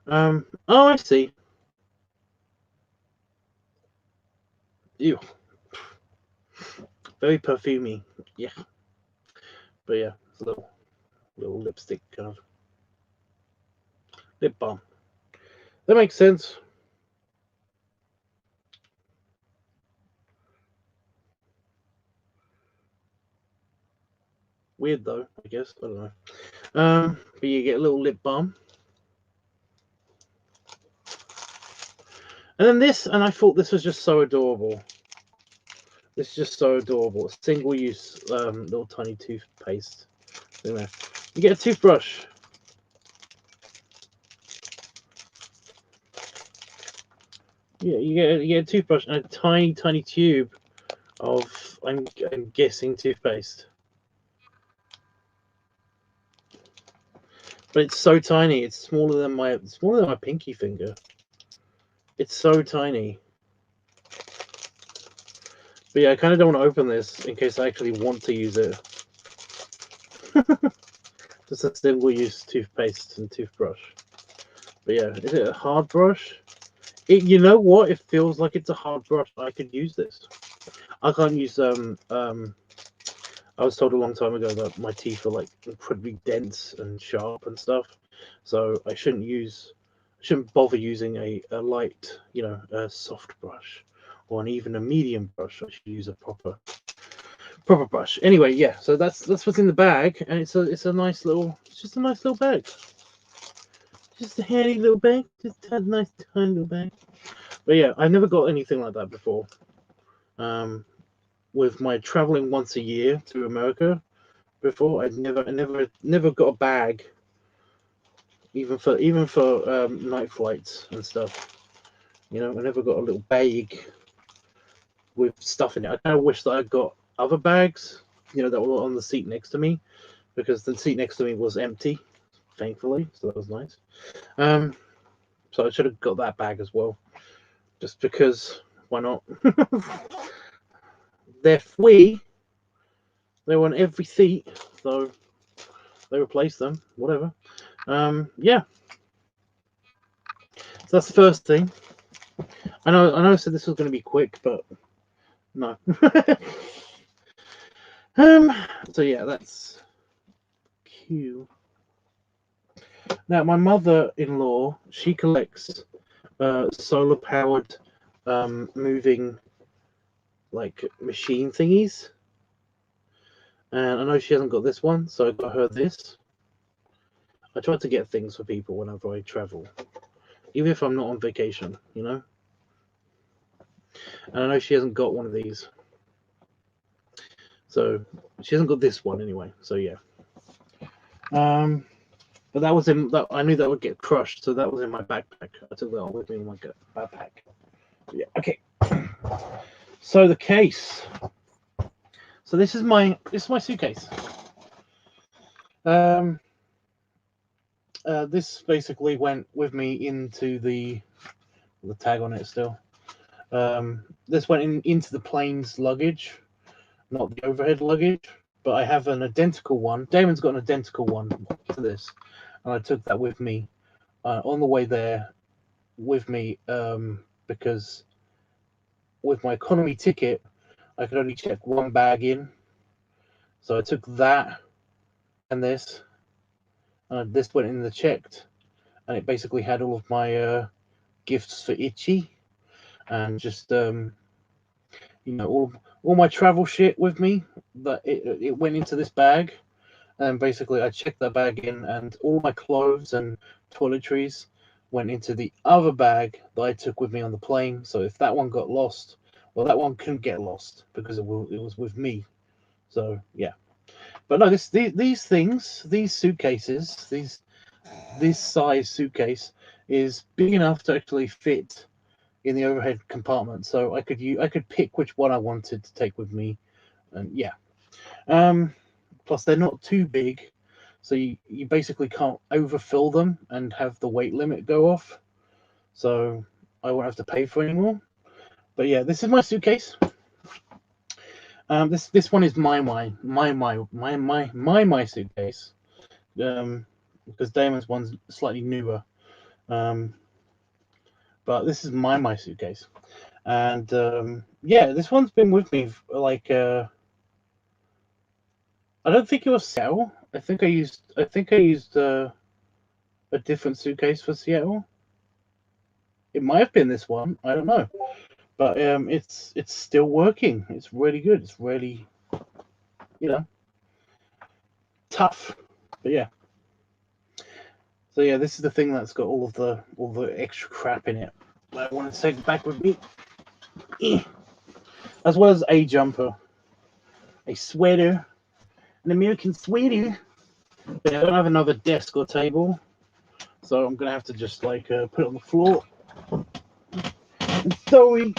Oh, I see. Ew. Very perfumey. Yeah. But yeah, it's a little lipstick kind of lip balm. That makes sense. Weird though, I guess. I don't know. But you get a little lip balm. And then this, and I thought this was just so adorable. This is just so adorable. Single use little tiny toothpaste. You get a toothbrush. Yeah, you get a toothbrush and a tiny tube of I'm guessing toothpaste. But it's so tiny. It's smaller than my pinky finger. It's so tiny. But yeah, I kind of don't want to open this in case I actually want to use it. Just a single-use toothpaste and toothbrush. But yeah, is it a hard brush? You know what? It feels like it's a hard brush. I could use this. I can't use I was told a long time ago that my teeth are like incredibly dense and sharp and stuff, so I shouldn't bother using a light, a soft brush, or even a medium brush. I should use a proper brush. Anyway, yeah. So that's what's in the bag, and it's a nice little, bag. Just a handy little bag. Just a nice tiny little bag. But yeah, I've never got anything like that before. With my traveling once a year to America before, I never got a bag, even for night flights and stuff. I never got a little bag with stuff in it. I kind of wish that I got other bags, that were on the seat next to me, because the seat next to me was empty, thankfully, so that was nice. So I should have got that bag as well, just because. Why not? They're free. They're on every seat, so they replace them. Whatever. Yeah. So that's the first thing. I know I said this was going to be quick, but no. So yeah, that's Q. Now my mother-in-law, she collects solar-powered moving like machine thingies, and I know she hasn't got this one, so I got her this. I try to get things for people whenever I travel, even if I'm not on vacation, And I know she hasn't got one of these, so she hasn't got this one anyway. So yeah, But that was in that I knew that would get crushed, so that was in my backpack. I took that with me in my backpack. Yeah. Okay. So the case. So this is my suitcase. This basically went with me into the tag on it still. This went into the plane's luggage, not the overhead luggage. But I have an identical one. Damon's got an identical one to this, and I took that with me on the way there with me because with my economy ticket, I could only check one bag in. So I took that and this. This went in the checked, and it basically had all of my gifts for Itchy, and just all my travel shit with me. That it went into this bag, and basically I checked that bag in, and all my clothes and toiletries went into the other bag that I took with me on the plane. So if that one got lost, well, that one couldn't get lost because it was with me. So yeah. But no, these things, these suitcases, this size suitcase is big enough to actually fit in the overhead compartment. So I could pick which one I wanted to take with me, and yeah. Plus they're not too big, so you basically can't overfill them and have the weight limit go off. So I won't have to pay for any more. But yeah, this is my suitcase. This one is my suitcase. Because Damon's one's slightly newer. But this is my suitcase, and yeah, this one's been with me like I don't think it was Seattle. I think I used a different suitcase for Seattle. It might have been this one. I don't know, but it's still working. It's really good. It's really, tough. But yeah. So yeah, this is the thing that's got all the extra crap in it that I want to take back with me, as well as a jumper, a sweater, an American sweater. But I don't have another desk or table, so I'm gonna have to just like put it on the floor. And sorry,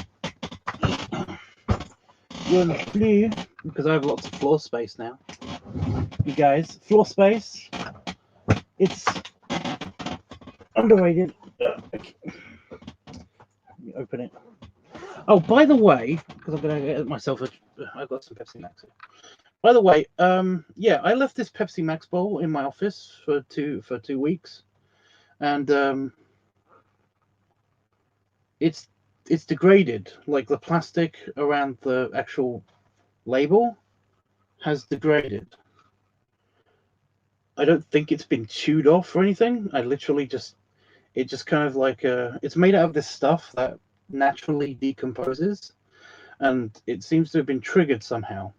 you're on the floor because I have lots of floor space now. You guys, floor space, it's underrated. Okay. Let me open it. Oh, by the way, because I'm gonna get myself I've got some Pepsi Max here. By the way, yeah, I left this Pepsi Max bowl in my office for 2 weeks, and it's degraded. Like the plastic around the actual label has degraded. I don't think it's been chewed off or anything. I literally it just kind of like it's made out of this stuff that naturally decomposes, and it seems to have been triggered somehow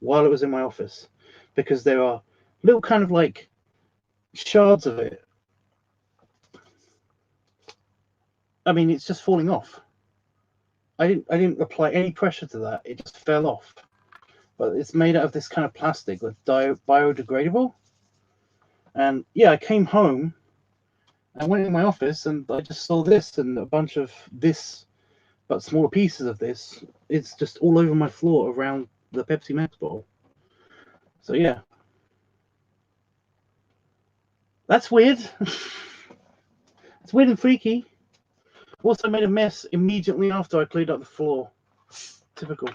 while it was in my office, because there are little kind of like shards of it. I mean, it's just falling off. I didn't apply any pressure to that. It just fell off. But it's made out of this kind of plastic that's biodegradable. And yeah, I came home, I went in my office, and I just saw this and a bunch of this, but smaller pieces of this. It's just all over my floor around the Pepsi Max bottle. So yeah, that's weird. It's weird and freaky. Also made a mess immediately after I cleaned up the floor. Typical.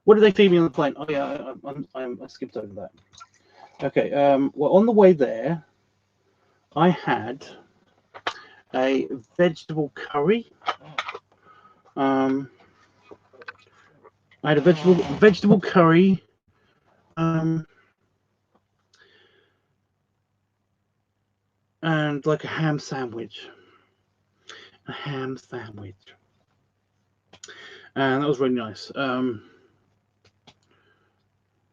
What did they feed me on the plane? Oh yeah, I skipped over that. Okay. Well, on the way there, I had a vegetable curry. I had a vegetable curry. And like a ham sandwich. And that was really nice.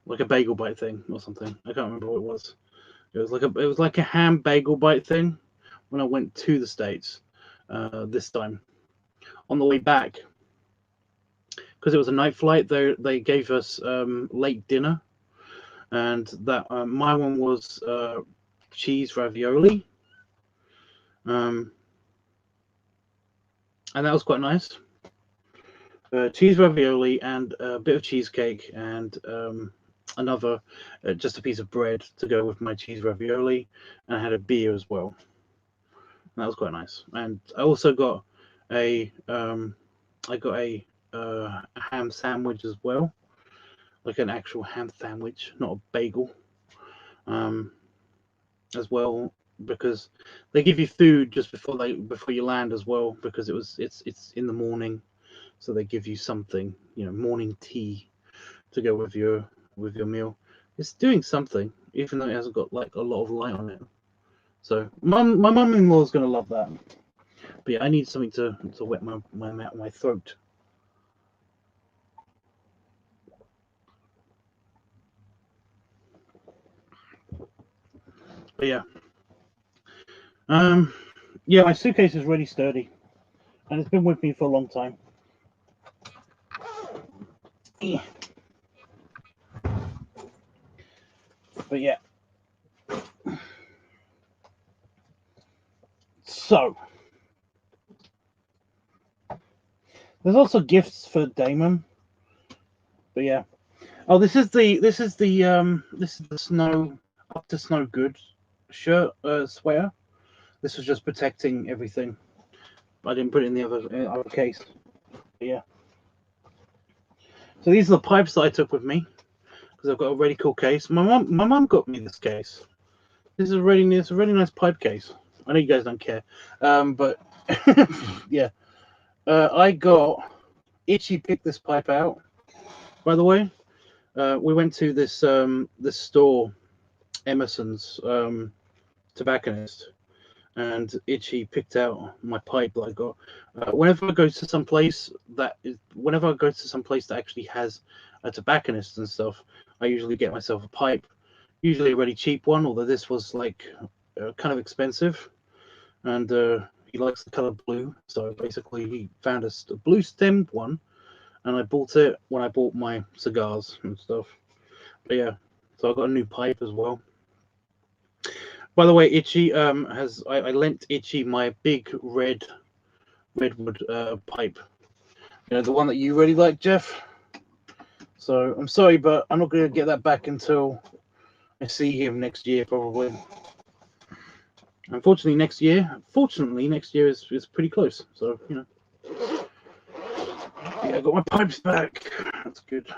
Like a bagel bite thing or something. I can't remember what it was. It was like a ham bagel bite thing when I went to the States this time. On the way back, because it was a night flight, they gave us late dinner. and that my one was cheese ravioli, and that was quite nice. Cheese ravioli and a bit of cheesecake and another just a piece of bread to go with my cheese ravioli, and I had a beer as well. And that was quite nice. And I also got a ham sandwich as well, like an actual ham sandwich, not a bagel, as well, because they give you food just before you land as well, because it's in the morning, so they give you something, morning tea to go with your meal. It's doing something, even though it hasn't got like a lot of light on it. So my mum-in-law is gonna love that. But yeah, I need something to wet my throat. But yeah, yeah, my suitcase is really sturdy, and it's been with me for a long time. Yeah. But yeah, so there's also gifts for Damon. But yeah, oh, this is the snow up to snow good shirt sweater. This was just protecting everything. I didn't put it in the other case. But yeah. So these are the pipes that I took with me, because I've got a really cool case. My mum got me this case. This is a really nice pipe case. I know you guys don't care, but yeah, I got Itchy picked this pipe out. By the way, we went to this store, Emerson's tobacconist, and Itchy picked out my pipe that I got. Whenever I go to some place that actually has a tobacconist and stuff, I usually get myself a pipe, usually a really cheap one, although this was like kind of expensive. And he likes the color blue, so basically he found a blue stemmed one, and I bought it when I bought my cigars and stuff. But yeah, so I got a new pipe as well. By the way, Itchy I lent Itchy my big redwood pipe. The one that you really like, Jeff. So I'm sorry, but I'm not going to get that back until I see him next year, probably. Unfortunately, next year is pretty close. So yeah, I got my pipes back. That's good.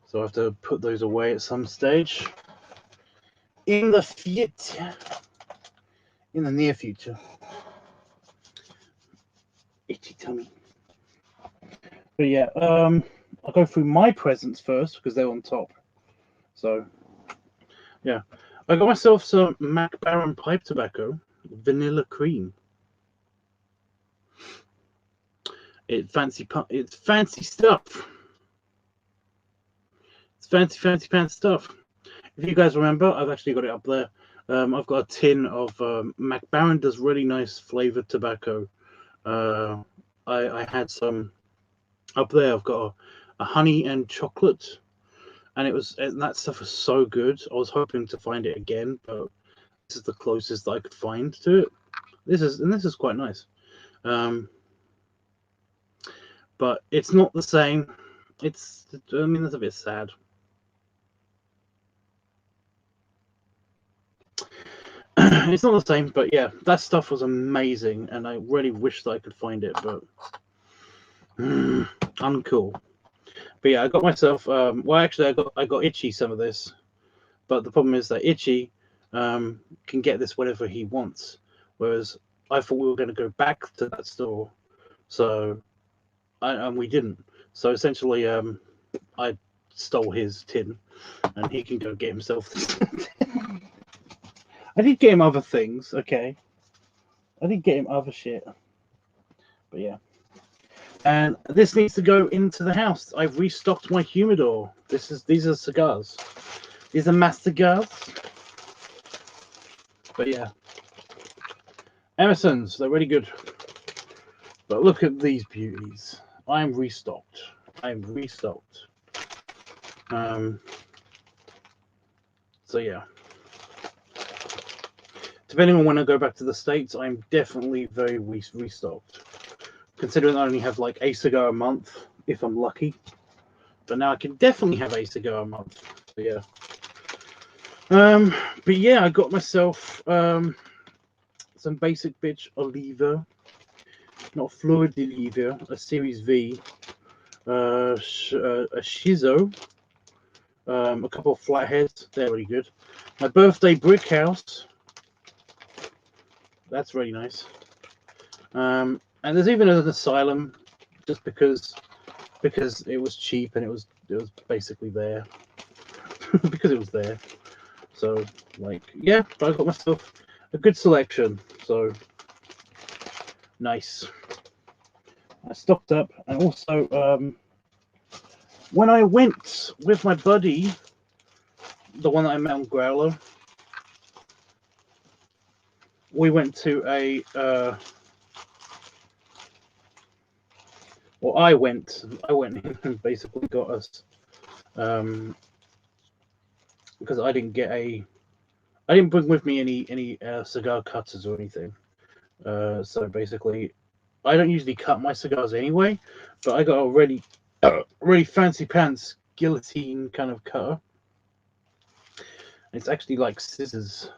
So I have to put those away at some stage in the future, in the near future. Itchy tummy. But yeah, I'll go through my presents first because they're on top. So yeah, I got myself some Mac Baron pipe tobacco, vanilla cream. It's fancy stuff. It's fancy stuff. If you guys remember, I've actually got it up there. I've got a tin of Mac Baron does really nice flavored tobacco. I had some up there. I've got a honey and chocolate, and that stuff was so good. I was hoping to find it again, but this is the closest that I could find to it. This is quite nice. But it's not the same. That's a bit sad. It's not the same, but yeah, that stuff was amazing, and I really wish that I could find it, but uncool. But yeah, I got myself. Well, actually, I got Itchy some of this, but the problem is that Itchy can get this whenever he wants, whereas I thought we were going to go back to that store, and we didn't. So essentially, I stole his tin, and he can go get himself this tin. I did get him other things, okay. I did get him other shit. But yeah. And this needs to go into the house. I've restocked my humidor. These are cigars. These are mass cigars. But yeah. Emerson's, they're really good. But look at these beauties. I'm restocked. So yeah, depending on when I go back to the States, I'm definitely very restocked. Considering I only have like a cigar a month, if I'm lucky. But now I can definitely have a cigar a month. So yeah. But yeah, I got myself some basic bitch Oliva, not Fleur d'Oliva, a Series V, a Shizo, a couple of flatheads. They're really good. My birthday brick house. That's really nice. And there's even an asylum, just because it was cheap and it was basically there. Because it was there. So like yeah, but I got myself a good selection. So nice. I stocked up, and also when I went with my buddy, the one that I met on Growler, we went to a well, I went and basically got us because I didn't bring with me any cigar cutters or anything. So basically, I don't usually cut my cigars anyway, but I got a really fancy pants guillotine kind of cutter. It's actually like scissors,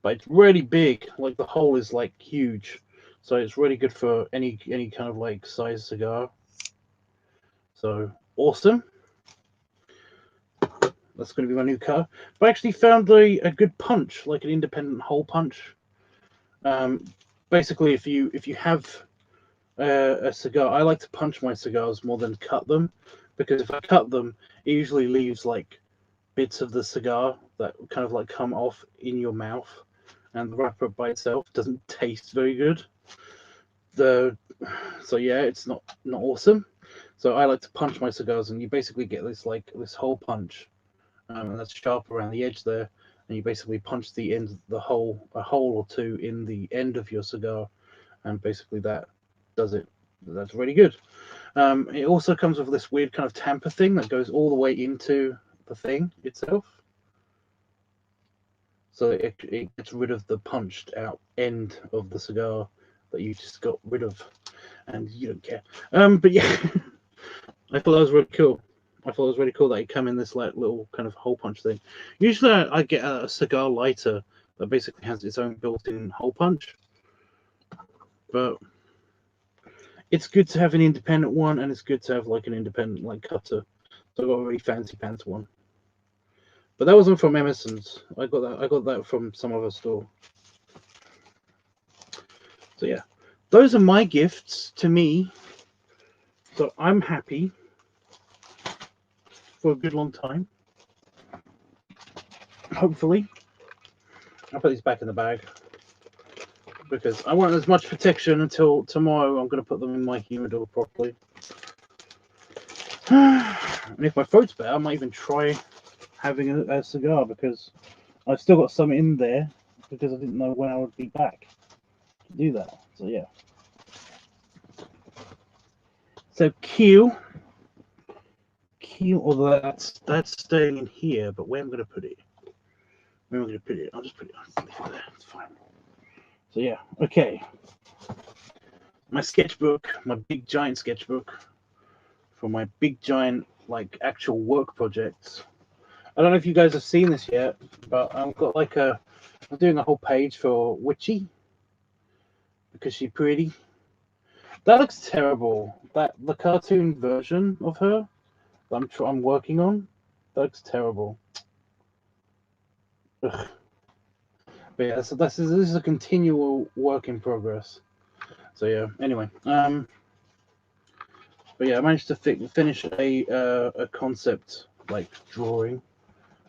but it's really big. Like the hole is like huge, so it's really good for any kind of like size cigar. So awesome. That's going to be my new cutter. But I actually found a good punch, like an independent hole punch. Basically, if you have a cigar, I like to punch my cigars more than cut them, because if I cut them, it usually leaves like bits of the cigar that kind of like come off in your mouth, and the wrapper by itself doesn't taste very good. So yeah, it's not awesome. So I like to punch my cigars, and you basically get this hole punch, and that's sharp around the edge there, and you basically punch the end of a hole or two in the end of your cigar, and basically that does it. That's really good. It also comes with this weird kind of tamper thing that goes all the way into the thing itself, so it gets rid of the punched out end of the cigar that you just got rid of, and you don't care. But yeah, I thought that was really cool. I thought it was really cool that it come in this like little kind of hole punch thing. Usually I get a cigar lighter that basically has its own built-in hole punch, but it's good to have an independent one, and it's good to have like an independent like cutter. So I got a really fancy pants one, but that wasn't from Emerson's. I got that from some other store. So yeah, those are my gifts to me. So I'm happy for a good long time. Hopefully, I'll put these back in the bag because I want as much protection until tomorrow. I'm going to put them in my humidor properly. And if my throat's better, I might even try having a cigar, because I've still got some in there because I didn't know when I would be back to do that. So yeah. So Q, although that's staying in here, but where am I going to put it? Where am I going to put it? I'll just put it there. It's fine. So yeah, okay. My sketchbook, my big giant sketchbook for my big giant like actual work projects. I don't know if you guys have seen this yet, but I've got like I'm doing a whole page for Witchy because she's pretty. That looks terrible. The cartoon version of her that I'm working on, that looks terrible. Ugh. But yeah, so this is a continual work in progress. So yeah. Anyway, but yeah, I managed to finish a concept like drawing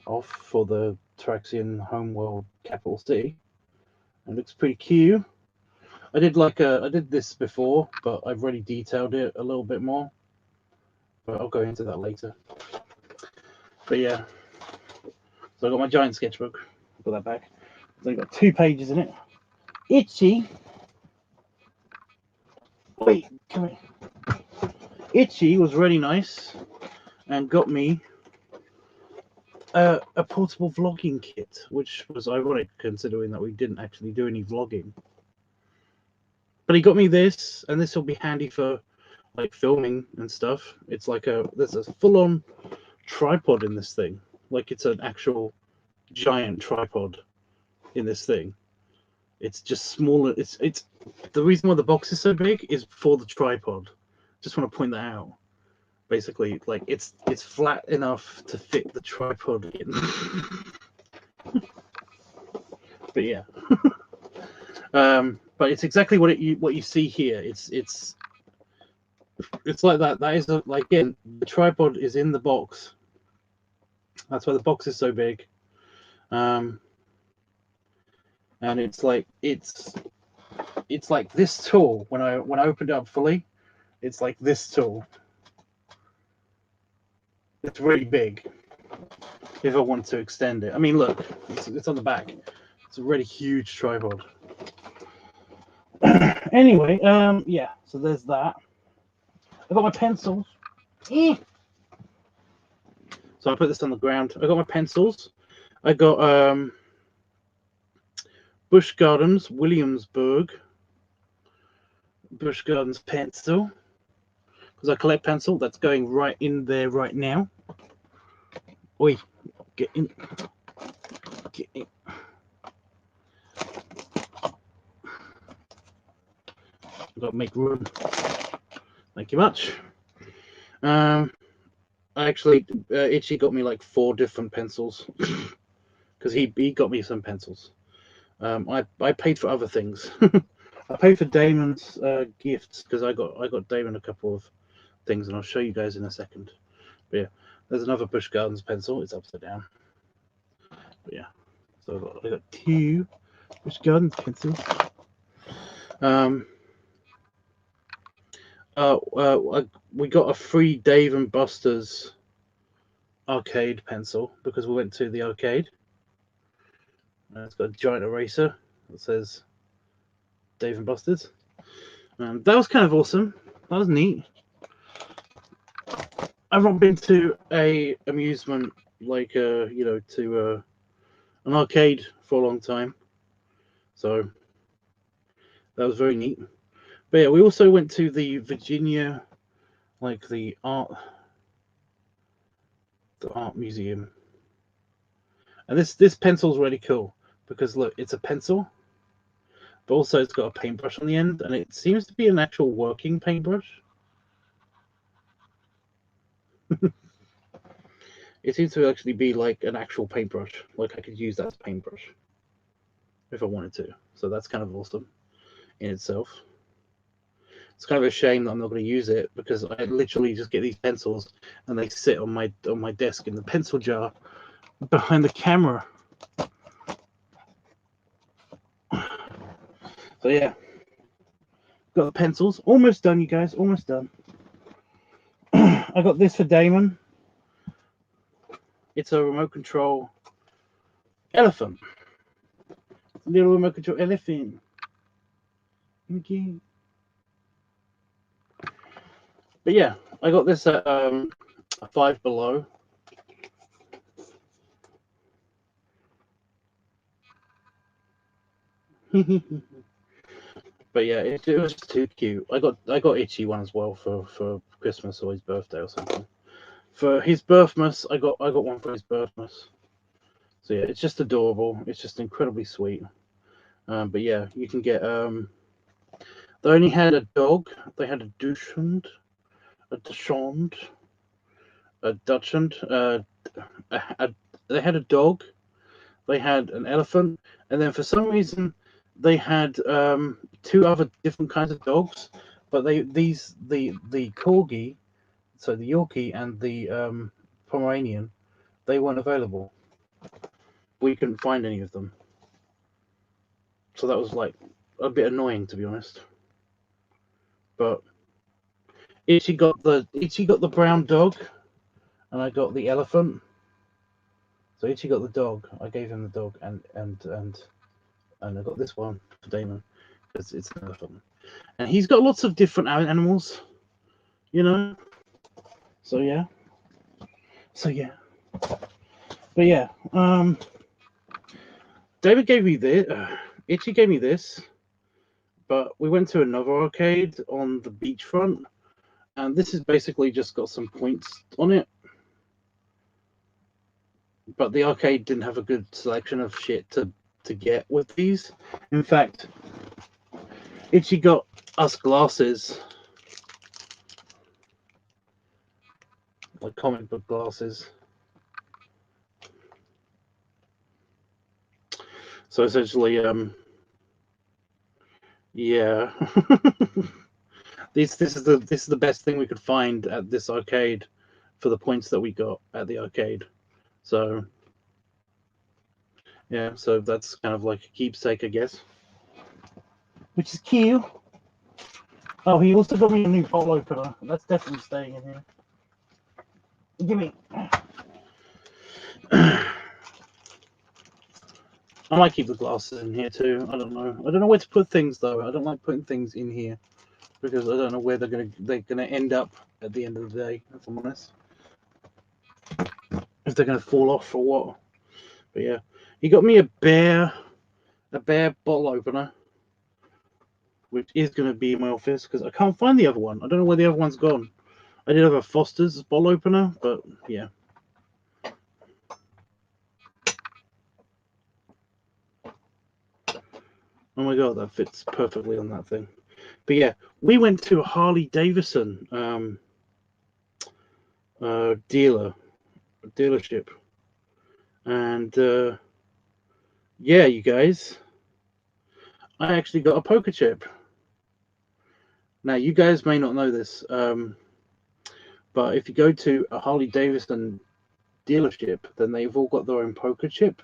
off for the Traxian Homeworld Capital City. It looks pretty cute. I did this before, but I've already detailed it a little bit more. But I'll go into that later. But yeah, so I got my giant sketchbook. Put that back. So I got 2 pages in it. Itchy. Wait, come here. Itchy was really nice. and got me a portable vlogging kit, which was ironic considering that we didn't actually do any vlogging. But he got me this, and this will be handy for like filming and stuff. It's like there's a full-on tripod in this thing. Like it's an actual giant tripod in this thing. It's just smaller. It's the reason why the box is so big is for the tripod. Just want to point that out. Basically, like it's flat enough to fit the tripod in. But yeah, but it's exactly what you see here. It's like that. That is like, again, the tripod is in the box. That's why the box is so big. And it's like this tall. When I opened it up fully, it's like this tall. It's really big. If I want to extend it, I mean, look, it's on the back. It's a really huge tripod. Anyway, yeah. So there's that. I got my pencils. So I put this on the ground. I got my pencils. I got Busch Gardens Williamsburg Busch Gardens pencil, because I collect pencil. That's going right in there right now. Oi, get in. Get in. I've got to make room. Thank you much. Actually, Itchy got me like 4 different pencils because he got me some pencils. I paid for other things. I paid for Damon's gifts because I got Damon a couple of things, and I'll show you guys in a second. But yeah, there's another Busch Gardens pencil. It's upside down. But yeah, so I got 2 Busch Gardens pencils. We got a free Dave & Buster's arcade pencil because we went to the arcade. It's got a giant eraser that says Dave & Buster's. That was kind of awesome. That was neat. I've not been to a amusement like to an arcade for a long time, so that was very neat. But yeah, we also went to the Virginia, like the art museum, and this pencil's really cool because look, it's a pencil, but also it's got a paintbrush on the end, and it seems to be an actual working paintbrush. It seems to actually be like an actual paintbrush. Like I could use that as a paintbrush if I wanted to. So that's kind of awesome in itself. It's kind of a shame that I'm not going to use it because I literally just get these pencils and they sit on my desk in the pencil jar behind the camera. So yeah, got the pencils. Almost done, you guys. Almost done. I got this for Damon. It's a remote control elephant. Little remote control elephant. Okay. But yeah, I got this at a Five Below. But yeah, it was just too cute. I got Itchy one as well for Christmas or his birthday or something. For his birthmas, I got one for his birthmas. So yeah, it's just adorable. It's just incredibly sweet. But yeah, you can get they only had a dog. They had a Dachshund, a Dachshund, a Dachshund. They had a dog. They had an elephant, and then for some reason they had 2 other different kinds of dogs. But the corgi, so the Yorkie and the Pomeranian, they weren't available. We couldn't find any of them. So that was like a bit annoying, to be honest. But Itchy got the brown dog, and I got the elephant. So Itchy got the dog. I gave him the dog, and I got this one for Damon because it's an elephant, and he's got lots of different animals, you know. So yeah. So yeah, but yeah, David gave me this. Itchy gave me this, but we went to another arcade on the beachfront, and this is basically just got some points on it. But the arcade didn't have a good selection of shit to get with these. In fact, Itchy got us glasses, like comic book glasses. So essentially, yeah, this is the best thing we could find at this arcade for the points that we got at the arcade. So yeah, so that's kind of like a keepsake, I guess, which is cute. Oh, he also got me a new bottle opener. That's definitely staying in here. Give me. I might keep the glasses in here too. I don't know. I don't know where to put things though. I don't like putting things in here because I don't know where they're gonna end up at the end of the day. If I'm honest, if they're gonna fall off or what. But yeah, he got me a bear bottle opener, which is gonna be in my office because I can't find the other one. I don't know where the other one's gone. I did have a Foster's bottle opener, but yeah. Oh my god, that fits perfectly on that thing. But yeah, we went to a Harley Davidson dealership, and yeah, you guys, I actually got a poker chip. Now, you guys may not know this, but if you go to a Harley Davidson dealership, then they've all got their own poker chip.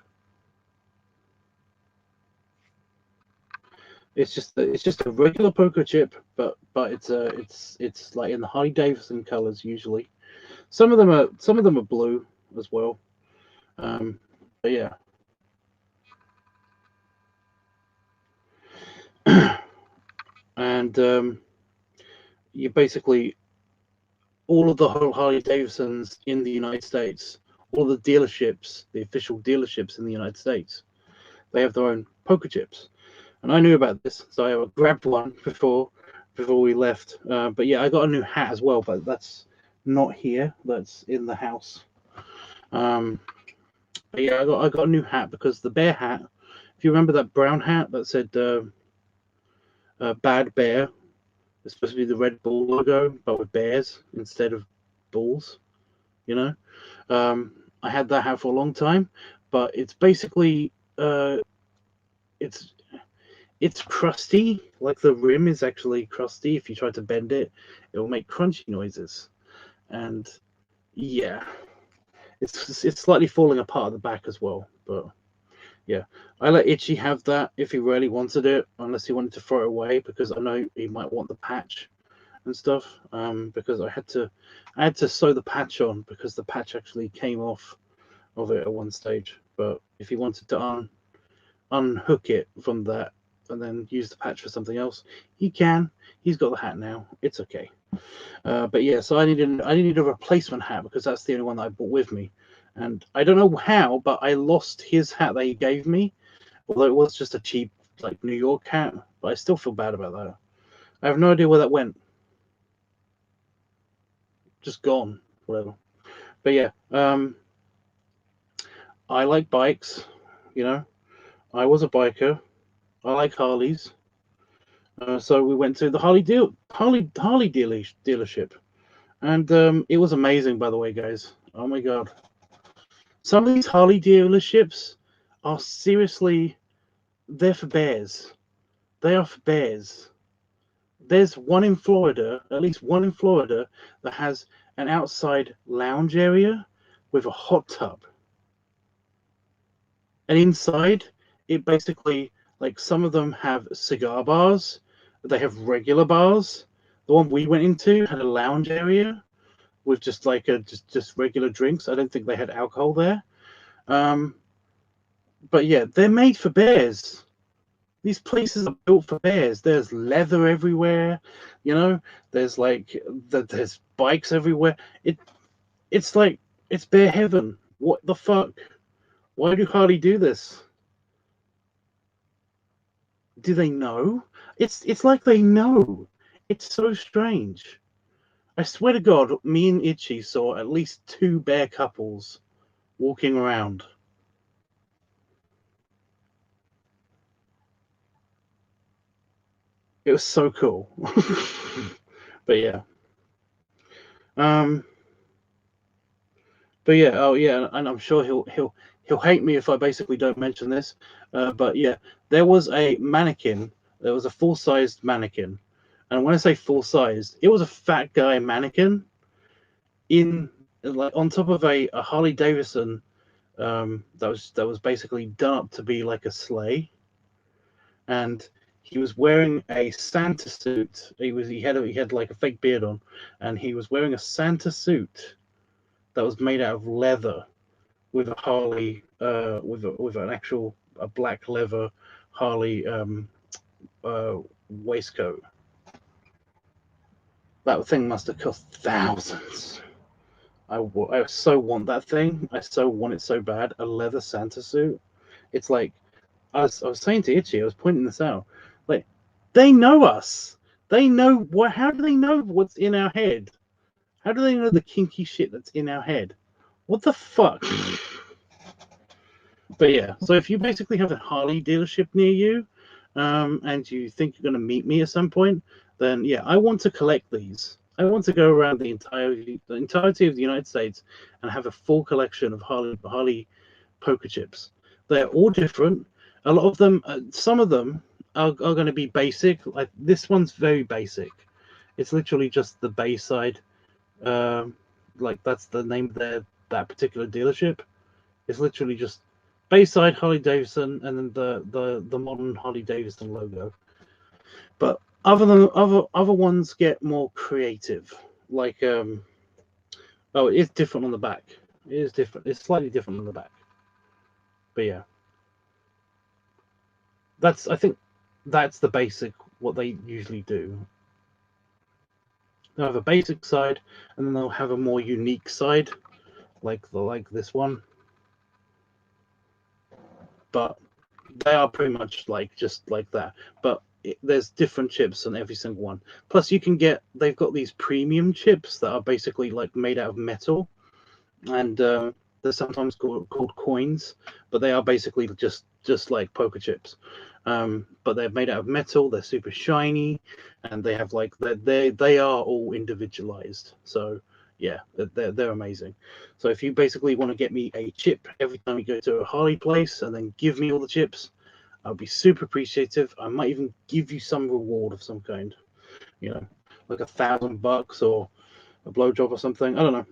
It's just a regular poker chip, but it's like in the Harley Davidson colors usually. Some of them are blue as well. But yeah. And you basically all of the Harley Davidsons in the United States, all the dealerships, the official dealerships in the United States, they have their own poker chips. And I knew about this, so I grabbed one before we left. But yeah, I got a new hat as well, but that's not here. That's in the house. But yeah, I got a new hat because the bear hat. If you remember that brown hat that said "Bad Bear," it's supposed to be the Red Bull logo, but with bears instead of bulls. You know, I had that hat for a long time, but it's basically it's crusty. Like the rim is actually crusty. If you try to bend it, it will make crunchy noises, and yeah, it's slightly falling apart at the back as well. But yeah, I let Itchy have that if he really wanted it, unless he wanted to throw it away because I know he might want the patch and stuff. Because I had to sew the patch on because the patch actually came off of it at one stage. But if he wanted to unhook it from that and then use the patch for something else, he can. He's got the hat now. It's okay. But yeah, so I needed a replacement hat because that's the only one that I brought with me. And I don't know how, but I lost his hat that he gave me, although it was just a cheap like New York hat. But I still feel bad about that. I have no idea where that went. Just gone, whatever. But yeah, I like bikes. You know, I was a biker. I like Harleys. So we went to the Harley dealership, and it was amazing. By the way, guys, oh my god, some of these Harley dealerships are seriously, they're for bears. They are for bears. There's one in Florida, at least one in Florida, that has an outside lounge area with a hot tub, and inside it basically, like, some of them have cigar bars. They have regular bars. The one we went into had a lounge area with just like just regular drinks. I don't think they had alcohol there. But yeah, they're made for bears. These places are built for bears. There's leather everywhere, you know. There's like there's bikes everywhere. It's like It's bare heaven. What the fuck? Why do Harley do this? Do they know? It's like they know. It's so strange. I swear to God, me and Itchy saw at least 2 bear couples walking around. It was so cool. But yeah. But yeah, oh yeah, and I'm sure he'll hate me if I basically don't mention this. But yeah, there was a mannequin. There was a full-sized mannequin, and when I say full-sized, it was a fat guy mannequin in like on top of a Harley Davidson that was basically done up to be like a sleigh, and he was wearing a Santa suit. He had like a fake beard on, and he was wearing a Santa suit that was made out of leather with a Harley, with an actual a black leather Harley waistcoat. That thing must have cost thousands. I so want that thing. I so want it so bad. A leather Santa suit. It's like I was saying to Itchy. I was pointing this out. Like they know us. They know what. How do they know what's in our head? How do they know the kinky shit that's in our head? What the fuck? But yeah, so if you basically have a Harley dealership near you, and you think you're going to meet me at some point, then yeah, I want to collect these. I want to go around the entirety of the United States and have a full collection of Harley poker chips. They're all different. A lot of them, some of them are going to be basic. Like this one's very basic. It's literally just the Bayside. Um, like that's the name of that particular dealership. It's literally just Bayside Harley Davidson and then the modern Harley Davidson logo. But other ones get more creative. Like oh, it's different on the back. It is different. It's slightly different on the back. But yeah, I think that's the basic what they usually do. They'll have a basic side, and then they'll have a more unique side, like this one. But they are pretty much like just like that. But there's different chips on every single one. Plus, they've got these premium chips that are basically like made out of metal, and they're sometimes called coins, but they are basically just like poker chips. But they're made out of metal. They're super shiny, and they have like they are all individualized. So yeah, they're amazing. So if you basically want to get me a chip every time you go to a Harley place, and then give me all the chips, I'll be super appreciative. I might even give you some reward of some kind, you know, like $1,000 or a blowjob or something. I don't know.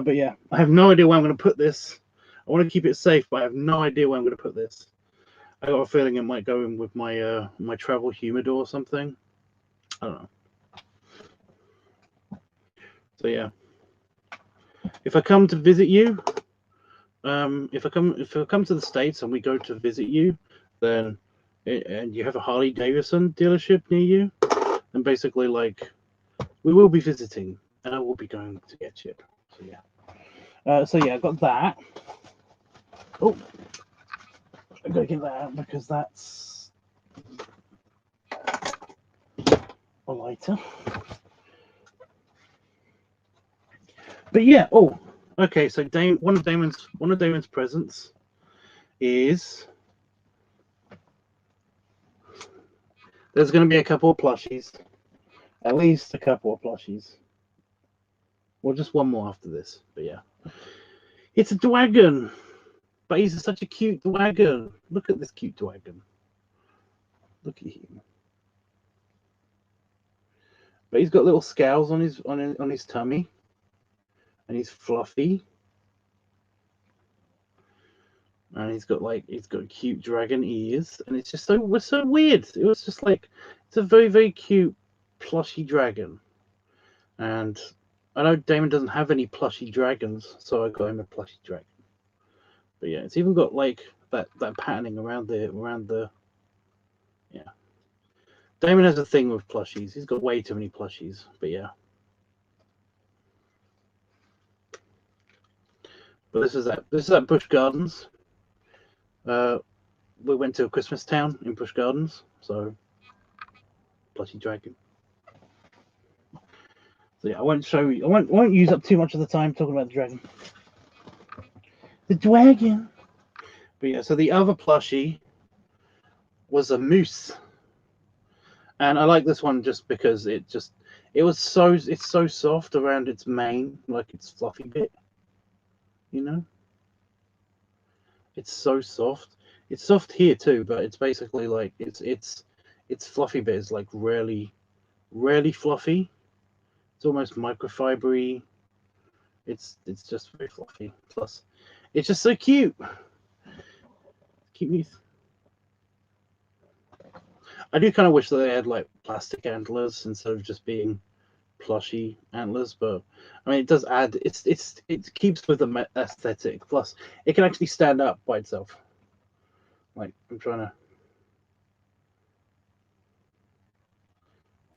But yeah, I have no idea where I'm going to put this. I want to keep it safe, but I have no idea where I'm going to put this. I got a feeling it might go in with my my travel humidor or something. I don't know. So yeah, if I come to visit you, if I come to the States and we go to visit you, then and you have a Harley Davidson dealership near you, then basically like we will be visiting, and I will be going to get chip. So yeah. So yeah, I got that. Oh, I gotta get that out because that's a lighter. But yeah. Oh, okay. So one of Damon's presents is there's going to be a couple of plushies, at least a couple of plushies. Well, just one more after this. But yeah, it's a dragon. But he's such a cute dragon. Look at this cute dragon. Look at him. But he's got little scales on his tummy, and he's fluffy, and he's got cute dragon ears, and it's just so weird. It was just like it's a very cute plushy dragon, and I know Damon doesn't have any plushy dragons, so I got him a plushy dragon. But yeah, it's even got like that patterning around the yeah. Damon has a thing with plushies. He's got way too many plushies. But yeah. But this is at Busch Gardens. We went to a Christmas town in Busch Gardens, so plushie dragon. So yeah, I won't show you. I won't use up too much of the time talking about the dragon. The dragon. But yeah, so the other plushie was a moose, and I like this one just because it's so soft around its mane, like its fluffy bit. You know, it's so soft. It's soft here too, but it's basically like its fluffy bit is like really fluffy. It's almost microfibery. It's just very fluffy. Plus, it's just so cute. Cute moose. I do kind of wish that they had like plastic antlers instead of just being plushy antlers, but I mean it does add. It keeps with the aesthetic. Plus, it can actually stand up by itself. Like I'm trying to.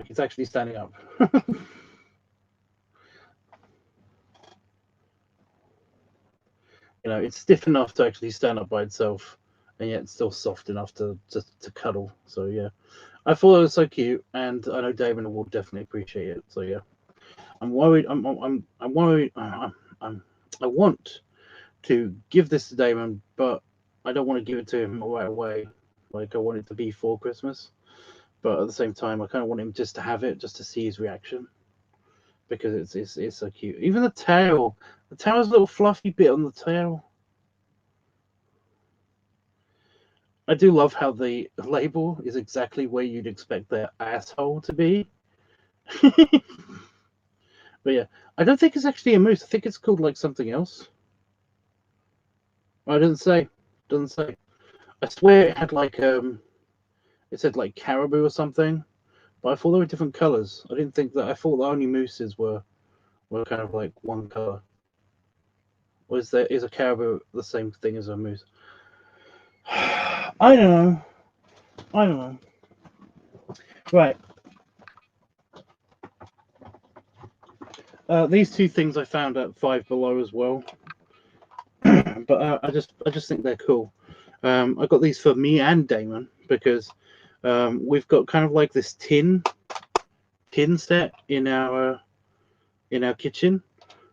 It's actually standing up. You know, it's stiff enough to actually stand up by itself, and yet it's still soft enough to cuddle. So yeah, I thought it was so cute, and I know Damon will definitely appreciate it. So yeah, I'm worried. I'm worried. I want to give this to Damon, but I don't want to give it to him right away. Like I want it to be for Christmas, but at the same time, I kind of want him just to have it, just to see his reaction, because it's so cute. Even the tail has a little fluffy bit on the tail. I do love how the label is exactly where you'd expect their asshole to be. But yeah, I don't think it's actually a moose. I think it's called like something else. Oh, it doesn't say. Doesn't say. I swear it had like it said like caribou or something, but I thought they were different colors. I didn't think that. I thought the only mooses were kind of like one color. Or is a caribou the same thing as a moose? I don't know. Right. These two things I found at Five Below as well, but I just think they're cool. I got these for me and Damon because we've got kind of like this tin set in our kitchen.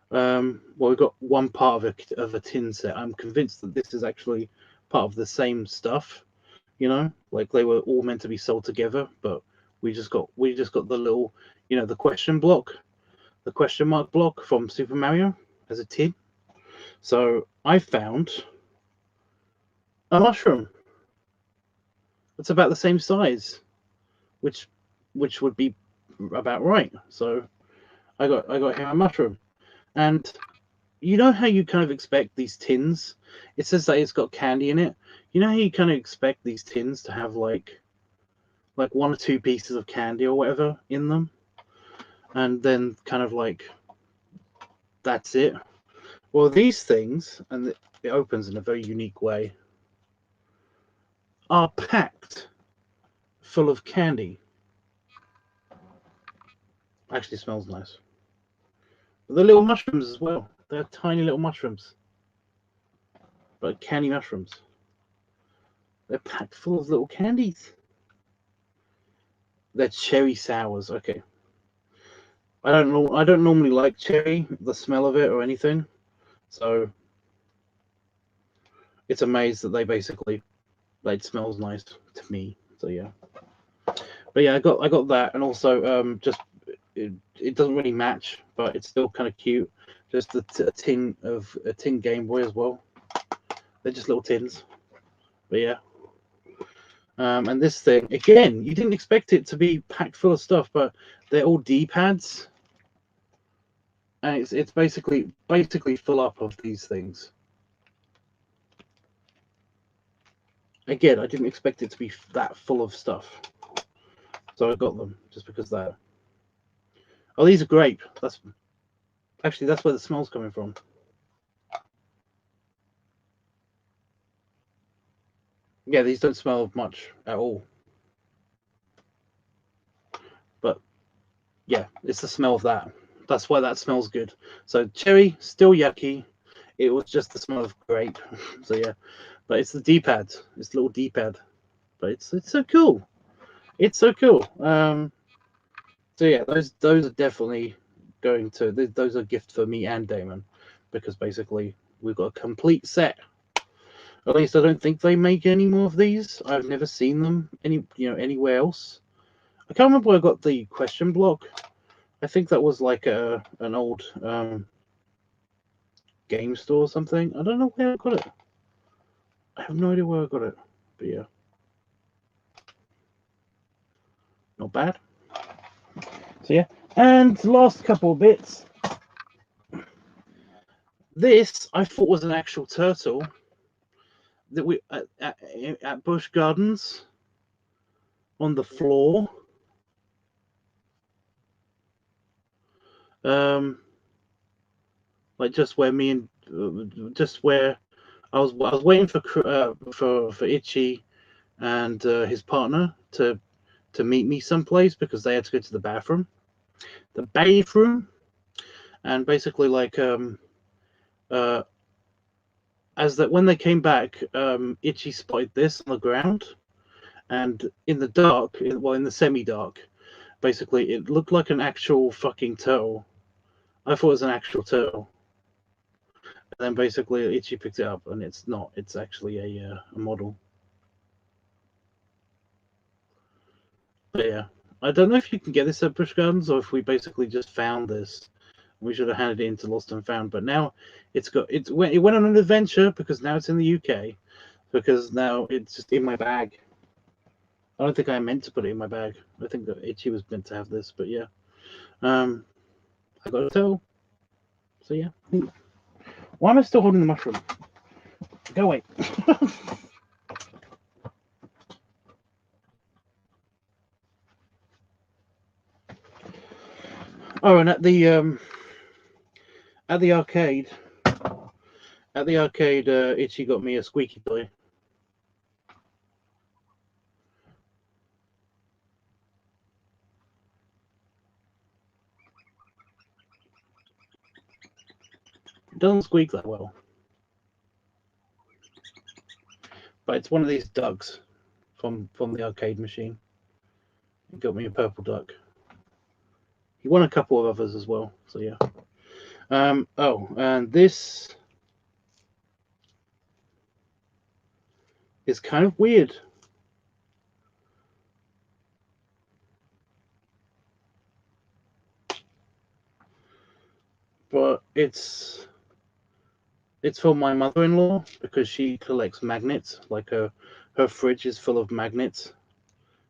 Well, we've got one part of a tin set. I'm convinced that this is actually part of the same stuff. You know, like they were all meant to be sold together, but we just got the little, the question mark block from Super Mario as a tin. So I found a mushroom. It's about the same size, which would be about right. So I got him a mushroom, and you know how you kind of expect these tins. It says that it's got candy in it. You know how you kind of expect these tins to have like one or two pieces of candy or whatever in them, and then kind of like that's it. Well, these things, and it opens in a very unique way, are packed full of candy. Actually smells nice. But the little mushrooms as well. They're tiny little mushrooms. But candy mushrooms. They're packed full of little candies. They're cherry sours. Okay. I don't normally like cherry, the smell of it or anything. So it's amazed that they basically it smells nice to me. So yeah. But yeah, I got that, and also just it doesn't really match, but it's still kind of cute. Just a tin Game Boy as well. They're just little tins. But yeah. And this thing again, you didn't expect it to be packed full of stuff, but they're all D-pads, and it's basically full up of these things. Again, I didn't expect it to be that full of stuff, so I got them just because that. Oh, these are grape. That's where the smell's coming from. Yeah, these don't smell much at all. But yeah, it's the smell of that. That's why that smells good. So cherry, still yucky. it was just the smell of grape. So yeah, but it's the D-pad. It's the little D-pad, but it's so cool. It's so cool. So yeah, those are definitely going to those are gifts for me and Damon, because basically we've got a complete set. At least I don't think they make any more of these. I've never seen them anywhere else. I can't remember where I got the question block. I think that was like an old game store or something. I don't know where I got it. I have no idea where I got it. But yeah, not bad. So yeah, and last couple of bits. This I thought was an actual turtle that we at Busch Gardens on the floor. Like just where me and just where I was waiting for Itchy and his partner to meet me someplace because they had to go to the bathroom, and basically like as that when they came back, Itchy spotted this on the ground, and in the dark, in the semi-dark, basically it looked like an actual fucking turtle. I thought it was an actual turtle. And then basically Itchy picked it up, and it's not. It's actually a model. But yeah, I don't know if you can get this at Busch Gardens or if we basically just found this. We should have handed it into Lost and Found, but now it went on an adventure because now it's in the UK. Because now it's just in my bag. I don't think I meant to put it in my bag. I think that Itchy was meant to have this, but yeah. I got to tell. So yeah. Why am I still holding the mushroom? Go away. Oh, and at the arcade, Itchy got me a squeaky toy. It doesn't squeak that well, but it's one of these ducks from the arcade machine. He got me a purple duck. He won a couple of others as well. So yeah. Oh, and this is kind of weird. But it's for my mother-in-law because she collects magnets. Like her fridge is full of magnets.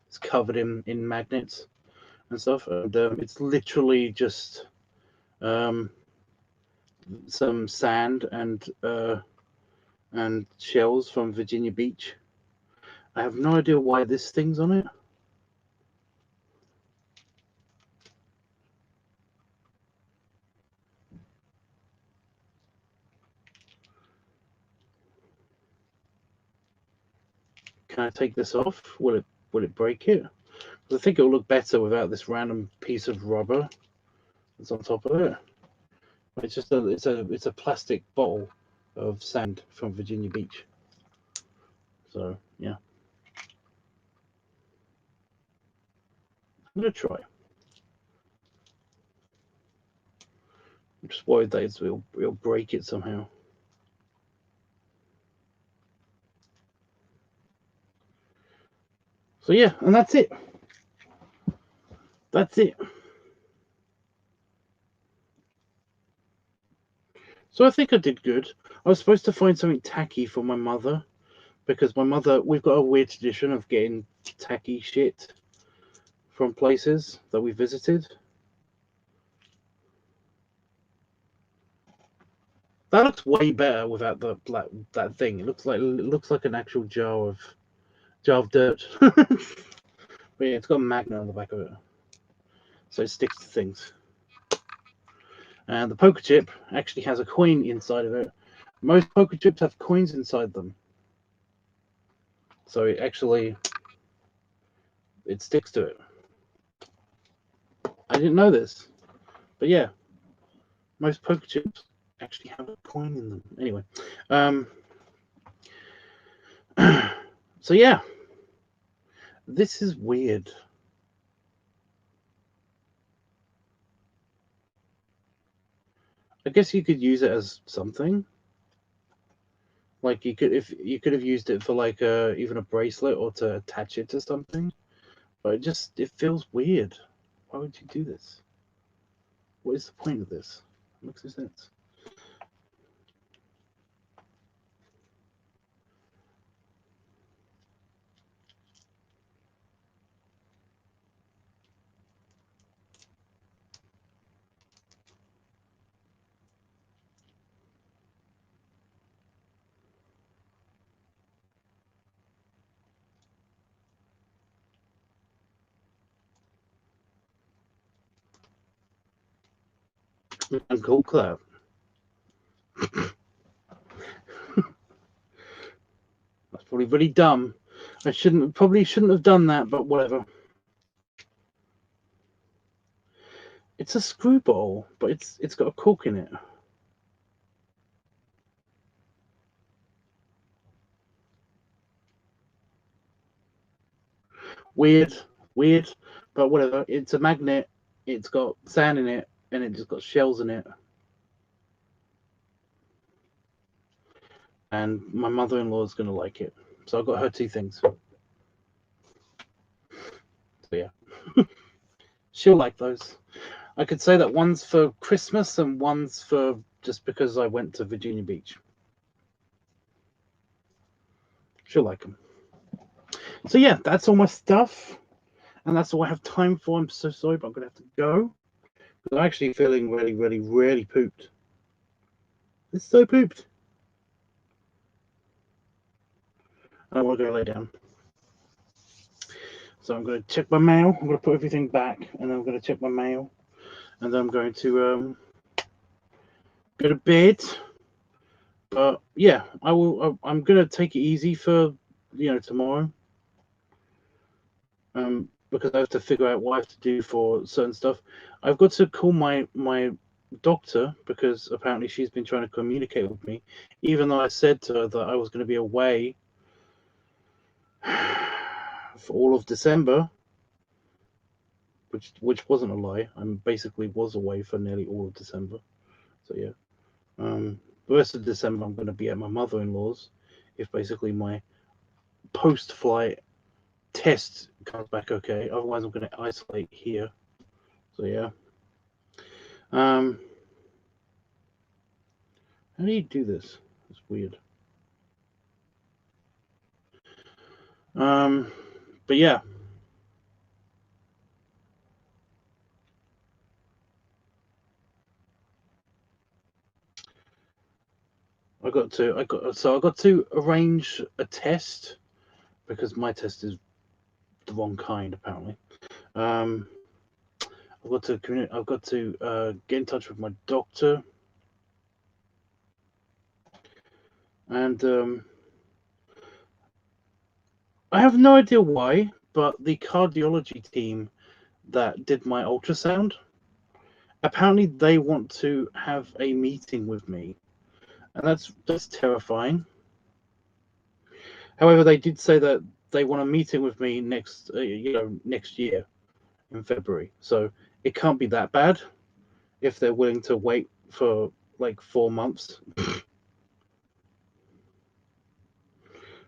It's covered in magnets and stuff, and it's literally just some sand and shells from Virginia Beach. I have no idea why this thing's on it. Can I take this off? Will it break it? I think it'll look better without this random piece of rubber that's on top of it. It's just it's a plastic bottle of sand from Virginia Beach. So yeah, I'm gonna try. I'm just worried that it'll break it somehow. So yeah, and that's it. That's it. So I think I did good. I was supposed to find something tacky for my mother, because my mother, we've got a weird tradition of getting tacky shit from places that we visited. That looks way better without that thing. It looks like an actual jar of dirt. But yeah, it's got a magnet on the back of it, so it sticks to things. And the poker chip actually has a coin inside of it. Most poker chips have coins inside them, so it sticks to it. I didn't know this, but yeah, most poker chips actually have a coin in them. Anyway, so yeah, this is weird. I guess you could use it as something. Like you could, if you could have used it for like even a bracelet or to attach it to something. But it feels weird. Why would you do this? What is the point of this? It makes no sense. And cool club. That's probably really dumb. I probably shouldn't have done that, but whatever. It's a screwball, but it's got a cork in it. Weird, but whatever. It's a magnet. It's got sand in it, and it just got shells in it. And my mother-in-law is gonna like it, so I got her 2 things. So yeah, she'll like those. I could say that one's for Christmas and one's for just because I went to Virginia Beach. She'll like them. So yeah, that's all my stuff, and that's all I have time for. I'm so sorry, but I'm gonna have to go. I'm actually feeling really, really, really pooped. It's so pooped. I want to go lay down. So I'm going to check my mail. I'm going to put everything back, and then I'm going to check my mail, and then I'm going to go to bed. But yeah, I will. I'm going to take it easy for tomorrow. Because I have to figure out what I have to do for certain stuff. I've got to call my doctor because apparently she's been trying to communicate with me, even though I said to her that I was going to be away for all of December, which wasn't a lie. I basically was away for nearly all of December. So yeah, the rest of December I'm going to be at my mother-in-law's if basically my post-flight test comes back okay. Otherwise, I'm going to isolate here. So yeah. How do you do this? It's weird. But yeah. I got to arrange a test because my test is the wrong kind apparently. I've got to get in touch with my doctor, and I have no idea why, but the cardiology team that did my ultrasound, apparently they want to have a meeting with me, and that's terrifying. However, they did say that they want a meeting with me next year in February, so it can't be that bad if they're willing to wait for like 4 months.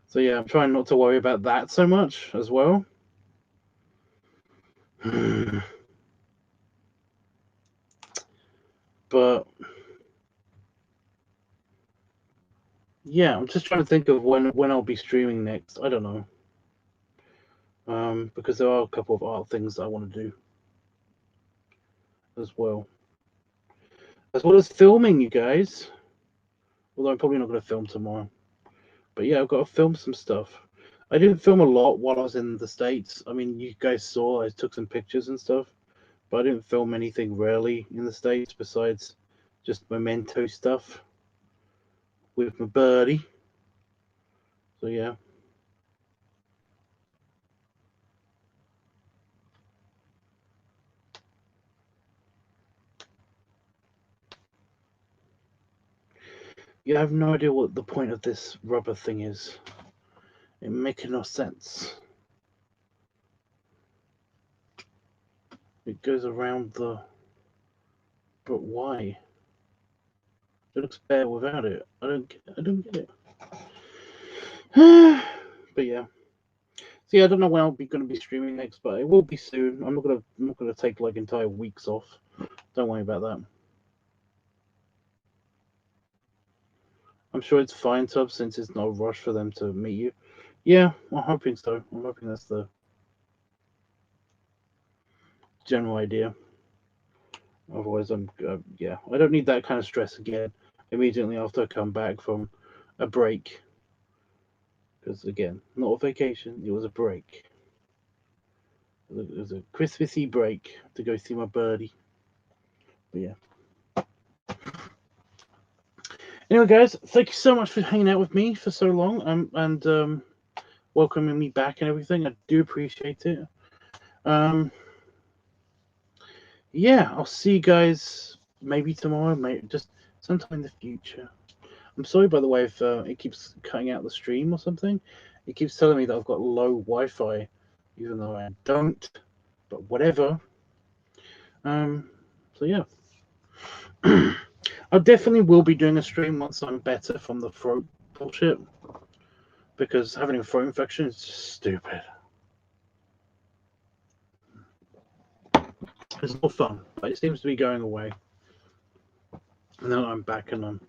So yeah, I'm trying not to worry about that so much as well. But yeah, I'm just trying to think of when I'll be streaming next. I don't know. Because there are a couple of art things that I want to do as well. As well as filming, you guys. Although I'm probably not going to film tomorrow. But yeah, I've got to film some stuff. I didn't film a lot while I was in the States. I mean, you guys saw I took some pictures and stuff. But I didn't film anything really in the States besides just memento stuff with my birdie. So yeah. You have no idea what the point of this rubber thing is. It makes no sense. It goes around the... But why? It looks better without it. I don't get it. But yeah. See, I don't know when I'll be going to be streaming next, but it will be soon. I'm not gonna take like entire weeks off. Don't worry about that. I'm sure it's fine, Tub, since it's no rush for them to meet you. Yeah, I'm hoping so. I'm hoping that's the general idea. Otherwise, yeah, I don't need that kind of stress again immediately after I come back from a break. Because again, not a vacation, it was a break. It was a Christmassy break to go see my birdie. But yeah. Anyway, guys, thank you so much for hanging out with me for so long and welcoming me back and everything. I do appreciate it. Yeah, I'll see you guys maybe tomorrow, maybe just sometime in the future. I'm sorry, by the way, if it keeps cutting out the stream or something. It keeps telling me that I've got low Wi-Fi, even though I don't. But whatever. So yeah. I definitely will be doing a stream once I'm better from the throat bullshit. Because having a throat infection is just stupid. It's not fun, but it seems to be going away. And now I'm back and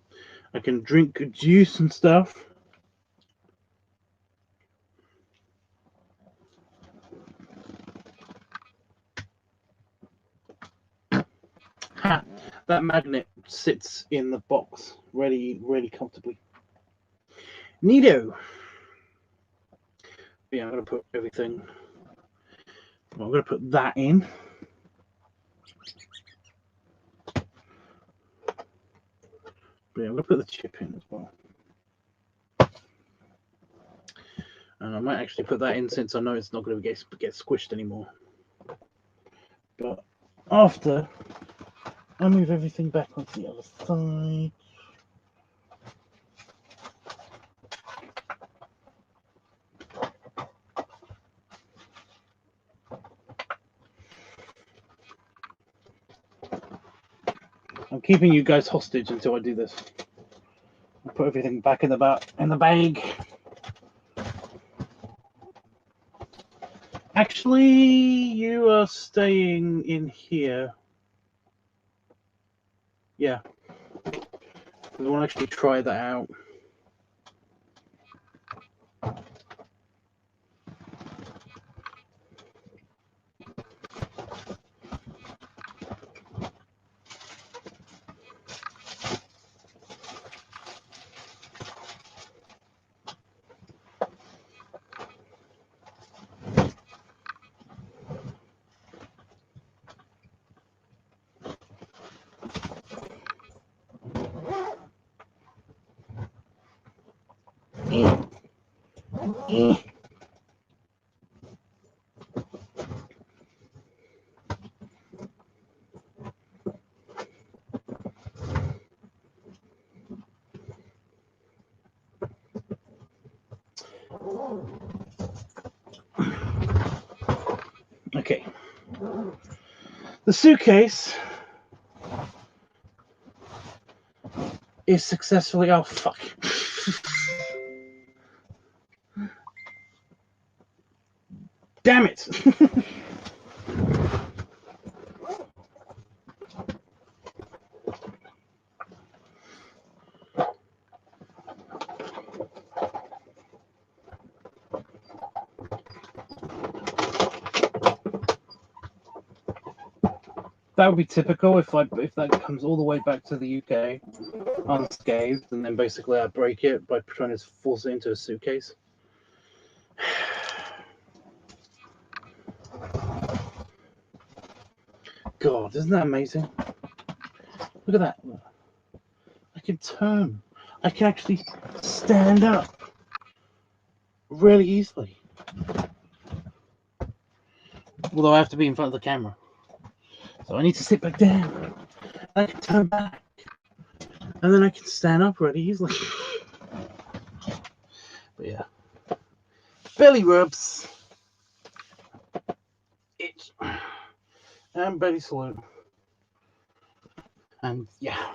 I can drink juice and stuff. Ha! That magnet sits in the box really, really comfortably. Neato. Yeah, I'm going to put everything. I'm going to put that in. Yeah, I'm going to put the chip in as well. And I might actually put that in since I know it's not going to get squished anymore. But after I move everything back onto the other side. I'm keeping you guys hostage until I do this. I'll put everything back in the bag. Actually, you are staying in here. Yeah. We want to actually try that out. Okay. The suitcase is successfully... Oh, fuck. Damn it! That would be typical if that comes all the way back to the UK unscathed, and then basically I break it by trying to force it into a suitcase. God, isn't that amazing? Look at that. I can turn. I can actually stand up really easily. Although I have to be in front of the camera. So I need to sit back down. I can turn back. and then I can stand up really easily. But yeah, belly rubs, itch, and belly salute, and yeah,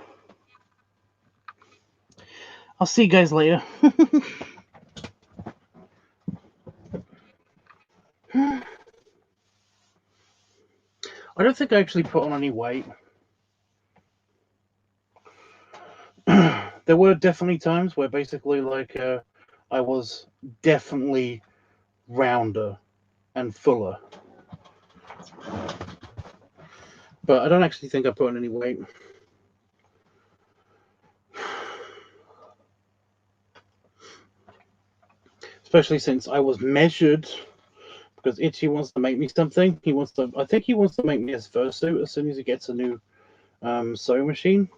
I'll see you guys later. I don't think I actually put on any weight. There were definitely times where basically like I was definitely rounder and fuller, but I don't actually think I put on any weight. Especially since I was measured, because Itchy wants to make me something. I think he wants to make me his fursuit as soon as he gets a new sewing machine.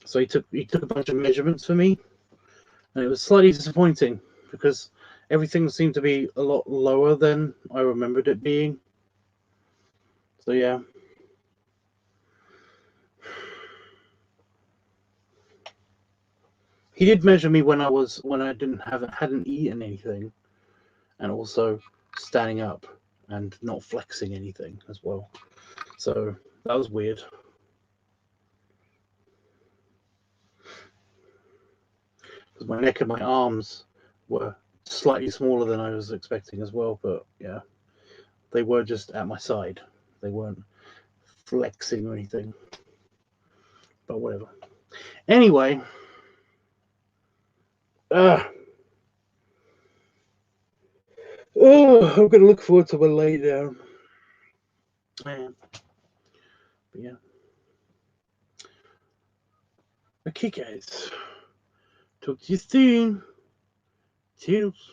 So he took a bunch of measurements for me, and it was slightly disappointing because everything seemed to be a lot lower than I remembered it being. So yeah. He did measure me when I hadn't eaten anything, and also standing up and not flexing anything as well. So that was weird. Because my neck and my arms were slightly smaller than I was expecting as well, but yeah, they were just at my side. They weren't flexing or anything. But whatever. Anyway, I'm gonna look forward to my lay down. But yeah. Okay, guys. Talk to you soon. Cheers.